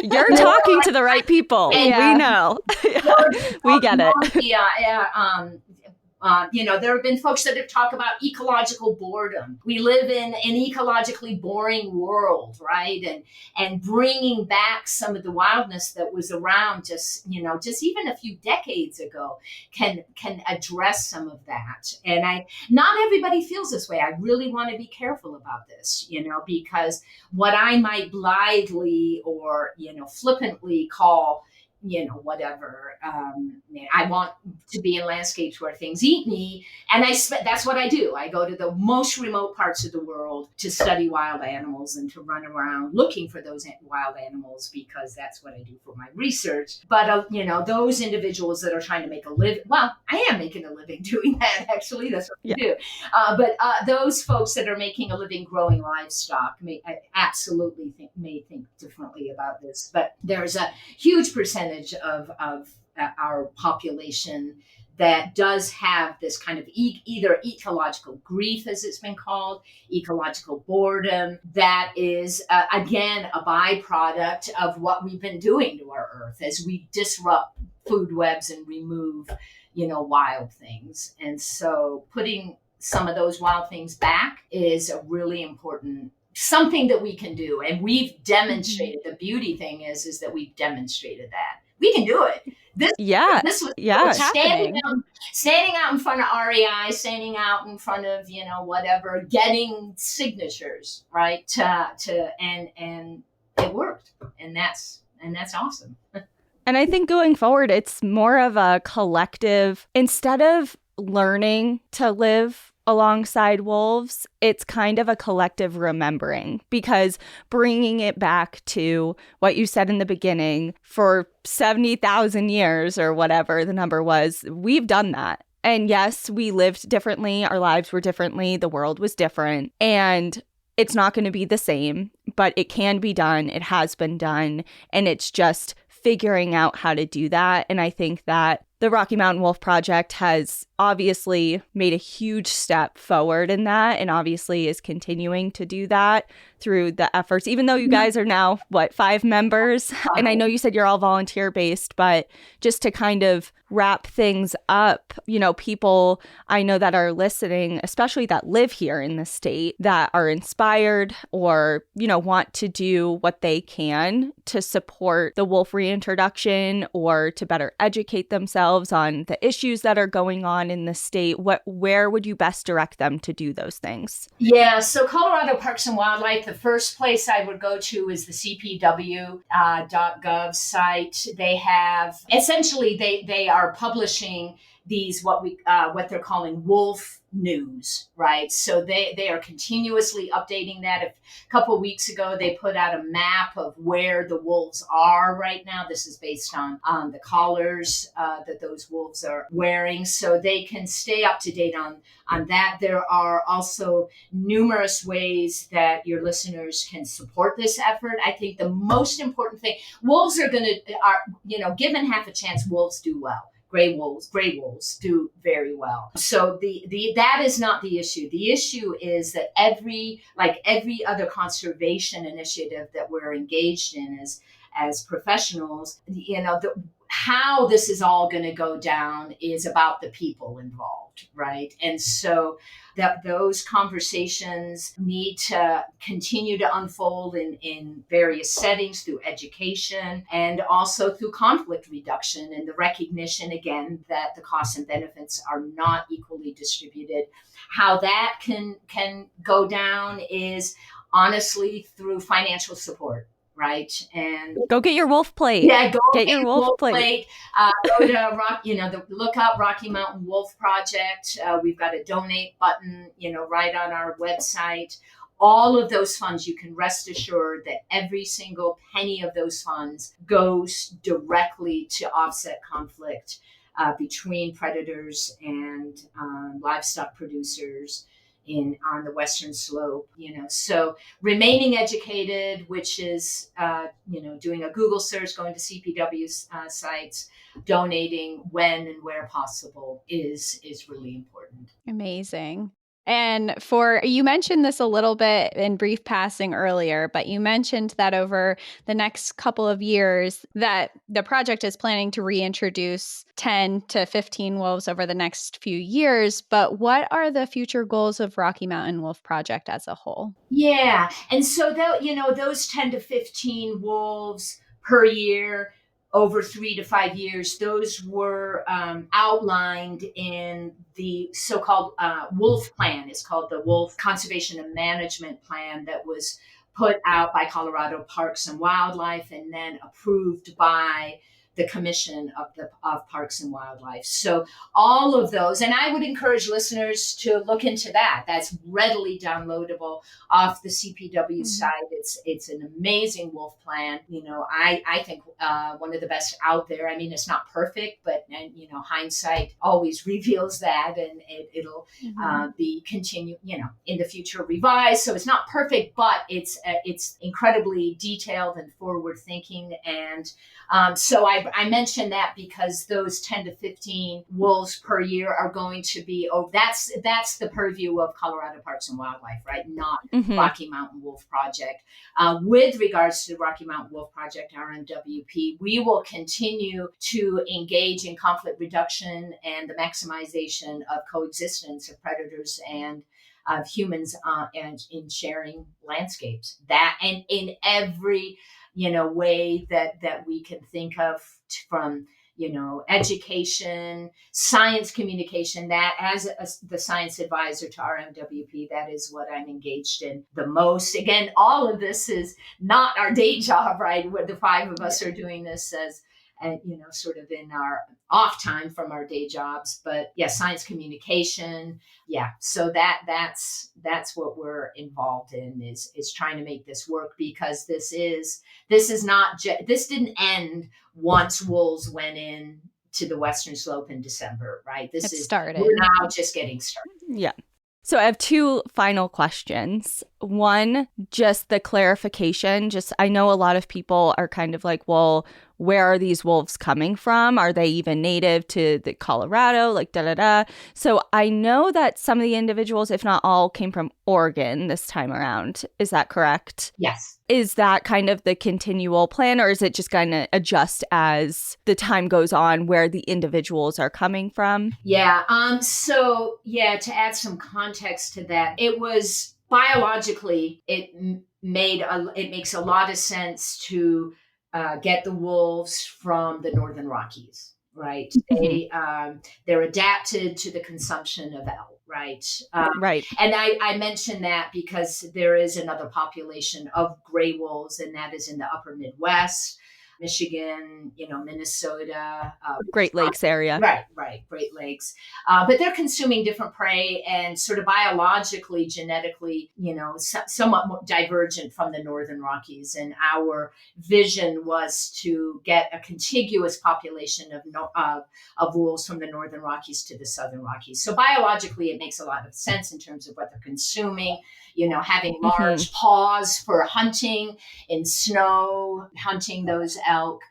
You're talking to the right people. We know. We get it. There have been folks that have talked about ecological boredom. We live in an ecologically boring world, right? And bringing back some of the wildness that was around just even a few decades ago can address some of that. And not everybody feels this way. I really want to be careful about this, because what I might blithely or, flippantly call whatever. I want to be in landscapes where things eat me. And that's what I do. I go to the most remote parts of the world to study wild animals and to run around looking for those wild animals because that's what I do for my research. But, those individuals that are trying to make a living, well, I am making a living doing that, actually. That's what I do. But those folks that are making a living growing livestock may think differently about this. But there's a huge percentage of our population that does have this kind of either ecological grief, as it's been called, ecological boredom, that is, again, a byproduct of what we've been doing to our earth as we disrupt food webs and remove, wild things. And so putting some of those wild things back is a really important something that we can do. And we've demonstrated, the beauty thing is that we've demonstrated that. We can do it. This was standing out in front of REI, standing out in front of, whatever, getting signatures, right? And it worked. And that's awesome. And I think going forward, it's more of a collective, instead of learning to live alongside wolves, it's kind of a collective remembering, because bringing it back to what you said in the beginning, for 70,000 years or whatever the number was, we've done that. And yes, we lived differently. Our lives were differently. The world was different. And it's not going to be the same, but it can be done. It has been done. And it's just figuring out how to do that. And I think that the Rocky Mountain Wolf Project has obviously made a huge step forward in that, and obviously is continuing to do that through the efforts, even though you guys are now, 5 members? And I know you said you're all volunteer based, but just to kind of wrap things up, people I know that are listening, especially that live here in the state, that are inspired or, want to do what they can to support the wolf reintroduction or to better educate themselves on the issues that are going on in the state, where would you best direct them to do those things? Yeah, so Colorado Parks and Wildlife, the first place I would go to is the CPW.gov site. They have essentially they are publishing these what they're calling wolf news, right? So they are continuously updating that. A couple of weeks ago, they put out a map of where the wolves are right now. This is based on the collars that those wolves are wearing, so they can stay up to date on that. There are also numerous ways that your listeners can support this effort. I think the most important thing, wolves are given half a chance, wolves do well. Gray wolves do very well. So that is not the issue. The issue is that every other conservation initiative that we're engaged in as professionals, how this is all going to go down is about the people involved, right? And so those conversations need to continue to unfold in various settings through education and also through conflict reduction and the recognition, again, that the costs and benefits are not equally distributed. How that can go down is honestly through financial support. Right. And go get your wolf plate. Yeah, go get your wolf plate. Go to look up Rocky Mountain Wolf Project. We've got a donate button, right on our website. All of those funds, you can rest assured that every single penny of those funds goes directly to offset conflict between predators and livestock producers on the Western Slope, so remaining educated, which is, doing a Google search, going to CPW sites, donating when and where possible is really important. Amazing. And you mentioned this a little bit in brief passing earlier, but you mentioned that over the next couple of years that the project is planning to reintroduce 10 to 15 wolves over the next few years. But what are the future goals of Rocky Mountain Wolf Project as a whole? Yeah. And so those 10 to 15 wolves per year, over 3 to 5 years, those were outlined in the so-called wolf plan. It's called the Wolf Conservation and Management Plan that was put out by Colorado Parks and Wildlife and then approved by the Commission of Parks and Wildlife. So all of those, and I would encourage listeners to look into that. That's readily downloadable off the CPW site. It's an amazing wolf plan. I think one of the best out there. I mean, it's not perfect, but hindsight always reveals that, and it'll be continued, in the future revised. So it's not perfect, but it's incredibly detailed and forward thinking. And so I mentioned that because those 10 to 15 wolves per year are going to be, that's the purview of Colorado Parks and Wildlife, right? Not Rocky Mountain Wolf Project. With regards to the Rocky Mountain Wolf Project, RMWP, we will continue to engage in conflict reduction and the maximization of coexistence of predators and of humans and in sharing landscapes. That and in every way that we can think of, from education, science communication. That as the science advisor to RMWP, that is what I'm engaged in the most. Again, all of this is not our day job, right? Where the 5 of us are doing this as sort of in our off time from our day jobs. But yeah, science communication. Yeah. So that's what we're involved in is trying to make this work, because this didn't end once wolves went in to the Western Slope in December, right? We're now just getting started. Yeah. So I have 2 final questions. One, just the clarification. Just, I know a lot of people are kind of like, well, where are these wolves coming from? Are they even native to the Colorado? Like, da da da. So I know that some of the individuals, if not all, came from Oregon this time around. Is that correct? Yes. Is that kind of the continual plan, or is it just going to adjust as the time goes on where the individuals are coming from? Yeah. So yeah, to add some context to that, it was biologically, it makes a lot of sense to get the wolves from the Northern Rockies, right? They're adapted to the consumption of elk, right? Right. And I mention that because there is another population of gray wolves, and that is in the upper Midwest, Michigan, Minnesota, Great Lakes area. Right, Great Lakes. But they're consuming different prey and sort of biologically, genetically, somewhat more divergent from the Northern Rockies. And our vision was to get a contiguous population of wolves from the Northern Rockies to the Southern Rockies. So biologically, it makes a lot of sense in terms of what they're consuming, having large paws for hunting in snow, hunting those elk.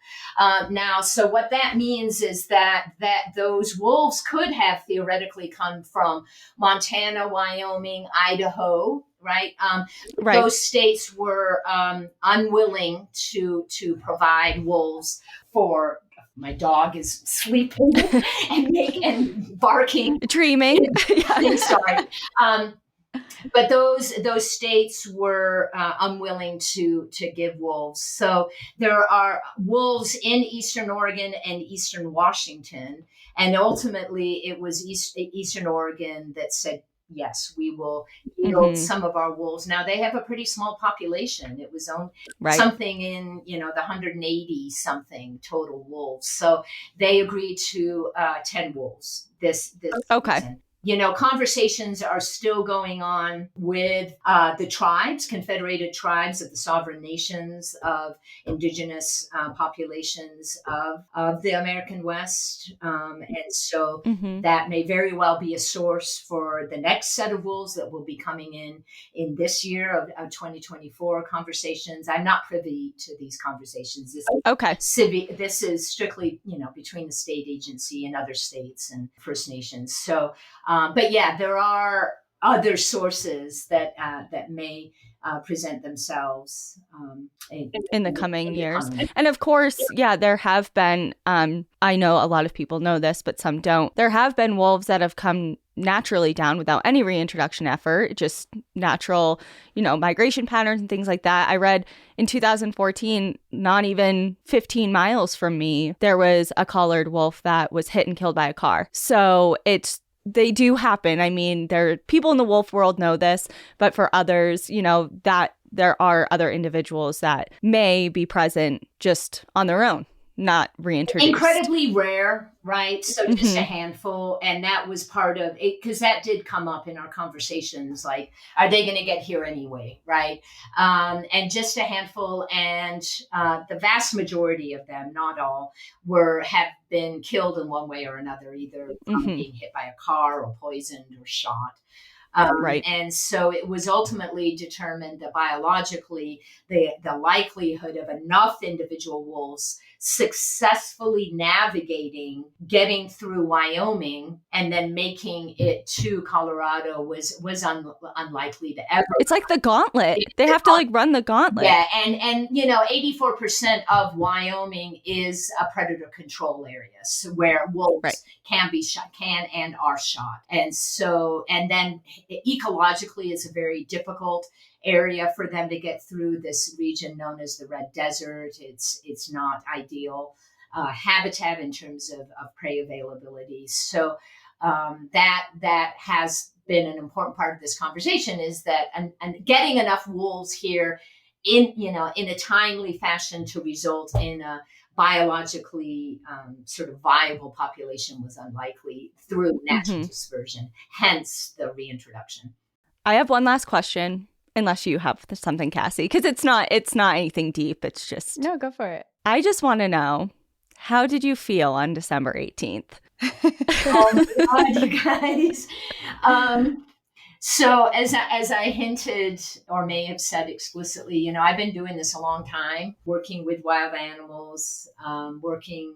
Now, so what that means is that those wolves could have theoretically come from Montana, Wyoming, Idaho, right? Right. Those states were unwilling to provide wolves for. My dog is sleeping and barking, dreaming. Sorry. But those states were unwilling to give wolves. So there are wolves in Eastern Oregon and Eastern Washington. And ultimately, it was Eastern Oregon that said, yes, we will yield some of our wolves. Now, they have a pretty small population. It was something in, the 180 something total wolves. So they agreed to 10 wolves this season. Conversations are still going on with the tribes, confederated tribes of the sovereign nations of indigenous populations of the American West. And so that may very well be a source for the next set of wolves that will be coming in this year of 2024 conversations. I'm not privy to these conversations. This is strictly, between the state agency and other states and First Nations. So, but yeah, there are other sources that may present themselves in the coming years. And of course, there have been, I know a lot of people know this, but some don't. There have been wolves that have come naturally down without any reintroduction effort, just natural, migration patterns and things like that. I read in 2014, not even 15 miles from me, there was a collared wolf that was hit and killed by a car. So they do happen. I mean, people in the wolf world know this, but for others, that there are other individuals that may be present just on their own, not reintroduced. Incredibly rare, right? So just a handful. And that was part of it, because that did come up in our conversations. Like, are they going to get here anyway? Right. And just a handful. And the vast majority of them, not all, have been killed in one way or another, either from being hit by a car or poisoned or shot. Right. And so it was ultimately determined that biologically, the likelihood of enough individual wolves successfully navigating, getting through Wyoming, and then making it to Colorado was unlikely to ever. It's like the gauntlet. They have to run the gauntlet. Yeah, and 84% of Wyoming is a predator control area, so where wolves can be shot, can and are shot, and then ecologically, it's a very difficult area for them to get through this region known as the Red Desert. It's not ideal habitat in terms of prey availability. So that has been an important part of this conversation, is that and getting enough wolves here in a timely fashion to result in a biologically sort of viable population was unlikely through natural dispersion, hence the reintroduction. I have one last question, unless you have something, Cassie, because it's not anything deep. It's just... No, go for it. I just want to know, how did you feel on December 18th? Oh my God, you guys. So as I hinted or may have said explicitly, I've been doing this a long time, working with wild animals, working,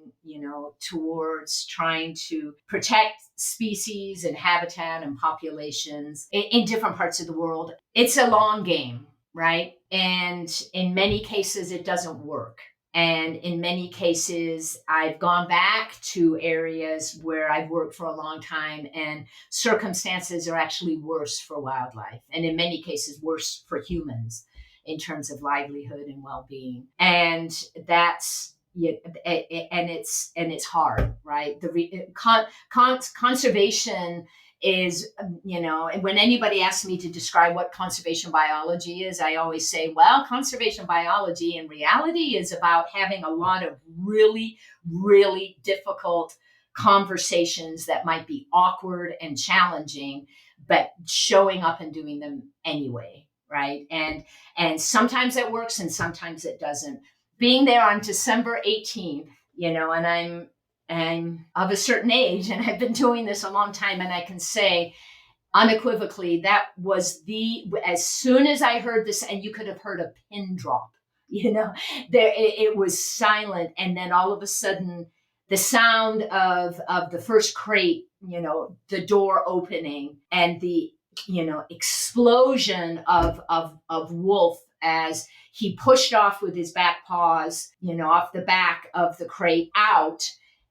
towards trying to protect species and habitat and populations in different parts of the world. It's a long game, right? And in many cases, it doesn't work. And in many cases, I've gone back to areas where I've worked for a long time, and circumstances are actually worse for wildlife. And in many cases, worse for humans in terms of livelihood and well-being. And that's, yeah, and it's hard, right? Conservation is, when anybody asks me to describe what conservation biology is, I always say, well, conservation biology in reality is about having a lot of really, really difficult conversations that might be awkward and challenging, but showing up and doing them anyway, right? And sometimes it works and sometimes it doesn't. Being there on December 18th, and I'm of a certain age and I've been doing this a long time, and I can say unequivocally that was as soon as I heard this, and you could have heard a pin drop, it was silent, and then all of a sudden the sound of the first crate, the door opening, and the explosion of wolf as he pushed off with his back paws, off the back of the crate out,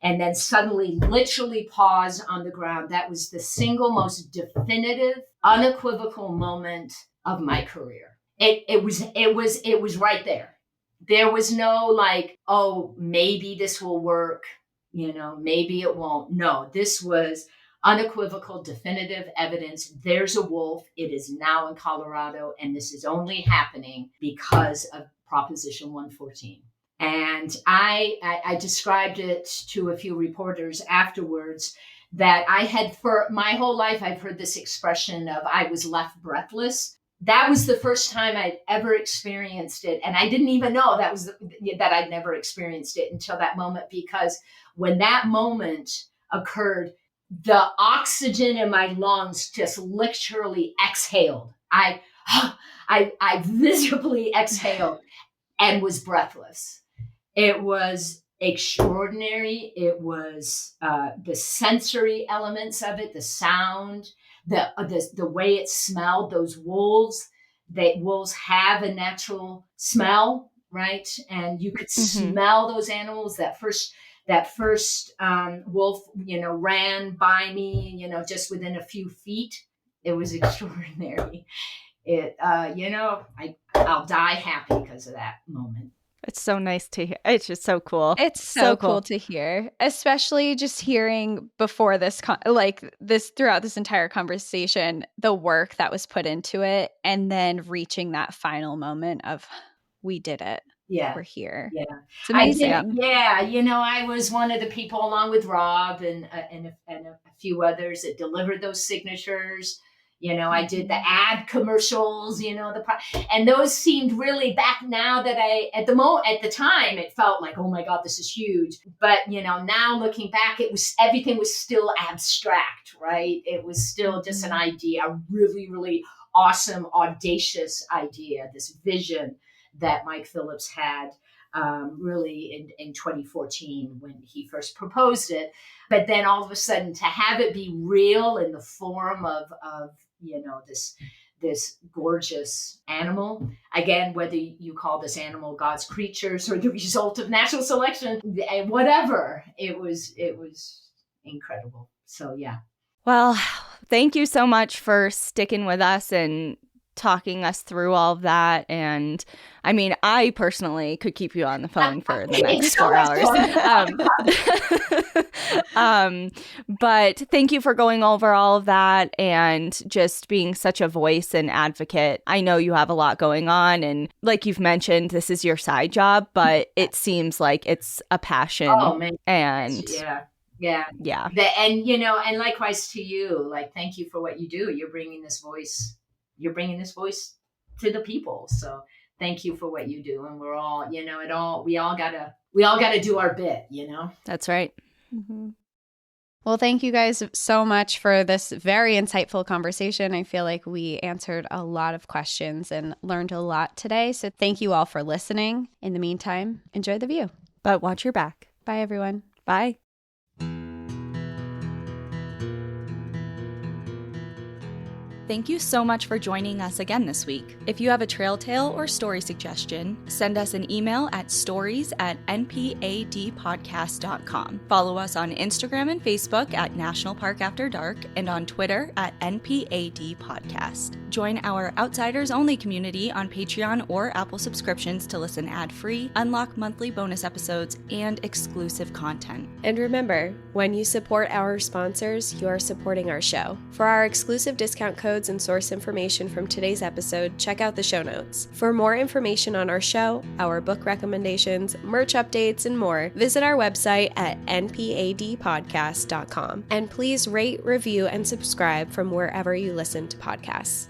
and then suddenly literally pause on the ground. That was the single most definitive, unequivocal moment of my career. It was right there. There was no like, oh, maybe this will work, maybe it won't. No, this was unequivocal, definitive evidence. There's a wolf. It is now in Colorado, and this is only happening because of Proposition 114. And I described it to a few reporters afterwards that I had, for my whole life, I've heard this expression of I was left breathless. That was the first time I'd ever experienced it. And I didn't even know that I'd never experienced it until that moment, because when that moment occurred, the oxygen in my lungs just literally exhaled. I visibly exhaled and was breathless. It was extraordinary. It was the sensory elements of it, the sound, the way it smelled. Those wolves have a natural smell, right? And you could smell those animals. That first wolf, ran by me, just within a few feet. It was extraordinary. I'll die happy because of that moment. It's so nice to hear. It's just so cool. It's so cool to hear, especially just hearing before this, throughout this entire conversation, the work that was put into it, and then reaching that final moment of, we did it. Yeah. We're here. Yeah. It's amazing. I was one of the people, along with Rob and a few others, that delivered those signatures. I did the ad commercials, and those seemed really, back now that at the time, it felt like, oh my God, this is huge. But, now looking back, everything was still abstract, right? It was still just an idea, a really, really awesome, audacious idea, this vision that Mike Phillips had really in 2014 when he first proposed it. But then all of a sudden, to have it be real in the form of this gorgeous animal, again, whether you call this animal God's creatures or the result of natural selection, whatever, it was incredible. So yeah. Well, thank you so much for sticking with us and talking us through all of that. And I mean, I personally could keep you on the phone for the next 4 hours. But thank you for going over all of that and just being such a voice and advocate. I know you have a lot going on, and like you've mentioned, this is your side job, but it seems like it's a passion. Oh, man. And yeah. And likewise to you, thank you for what you do. You're bringing this voice to the people. So thank you for what you do. And we're all, we all gotta do our bit, That's right. Mm-hmm. Well, thank you guys so much for this very insightful conversation. I feel like we answered a lot of questions and learned a lot today. So thank you all for listening. In the meantime, enjoy the view. But watch your back. Bye, everyone. Bye. Thank you so much for joining us again this week. If you have a trail tale or story suggestion, send us an email at stories@npadpodcast.com. Follow us on Instagram and Facebook at National Park After Dark and on Twitter at NPAD Podcast. Join our Outsiders Only community on Patreon or Apple subscriptions to listen ad-free, unlock monthly bonus episodes, and exclusive content. And remember, when you support our sponsors, you are supporting our show. For our exclusive discount codes and source information from today's episode, check out the show notes. For more information on our show, our book recommendations, merch updates, and more, visit our website at npadpodcast.com. And please rate, review, and subscribe from wherever you listen to podcasts.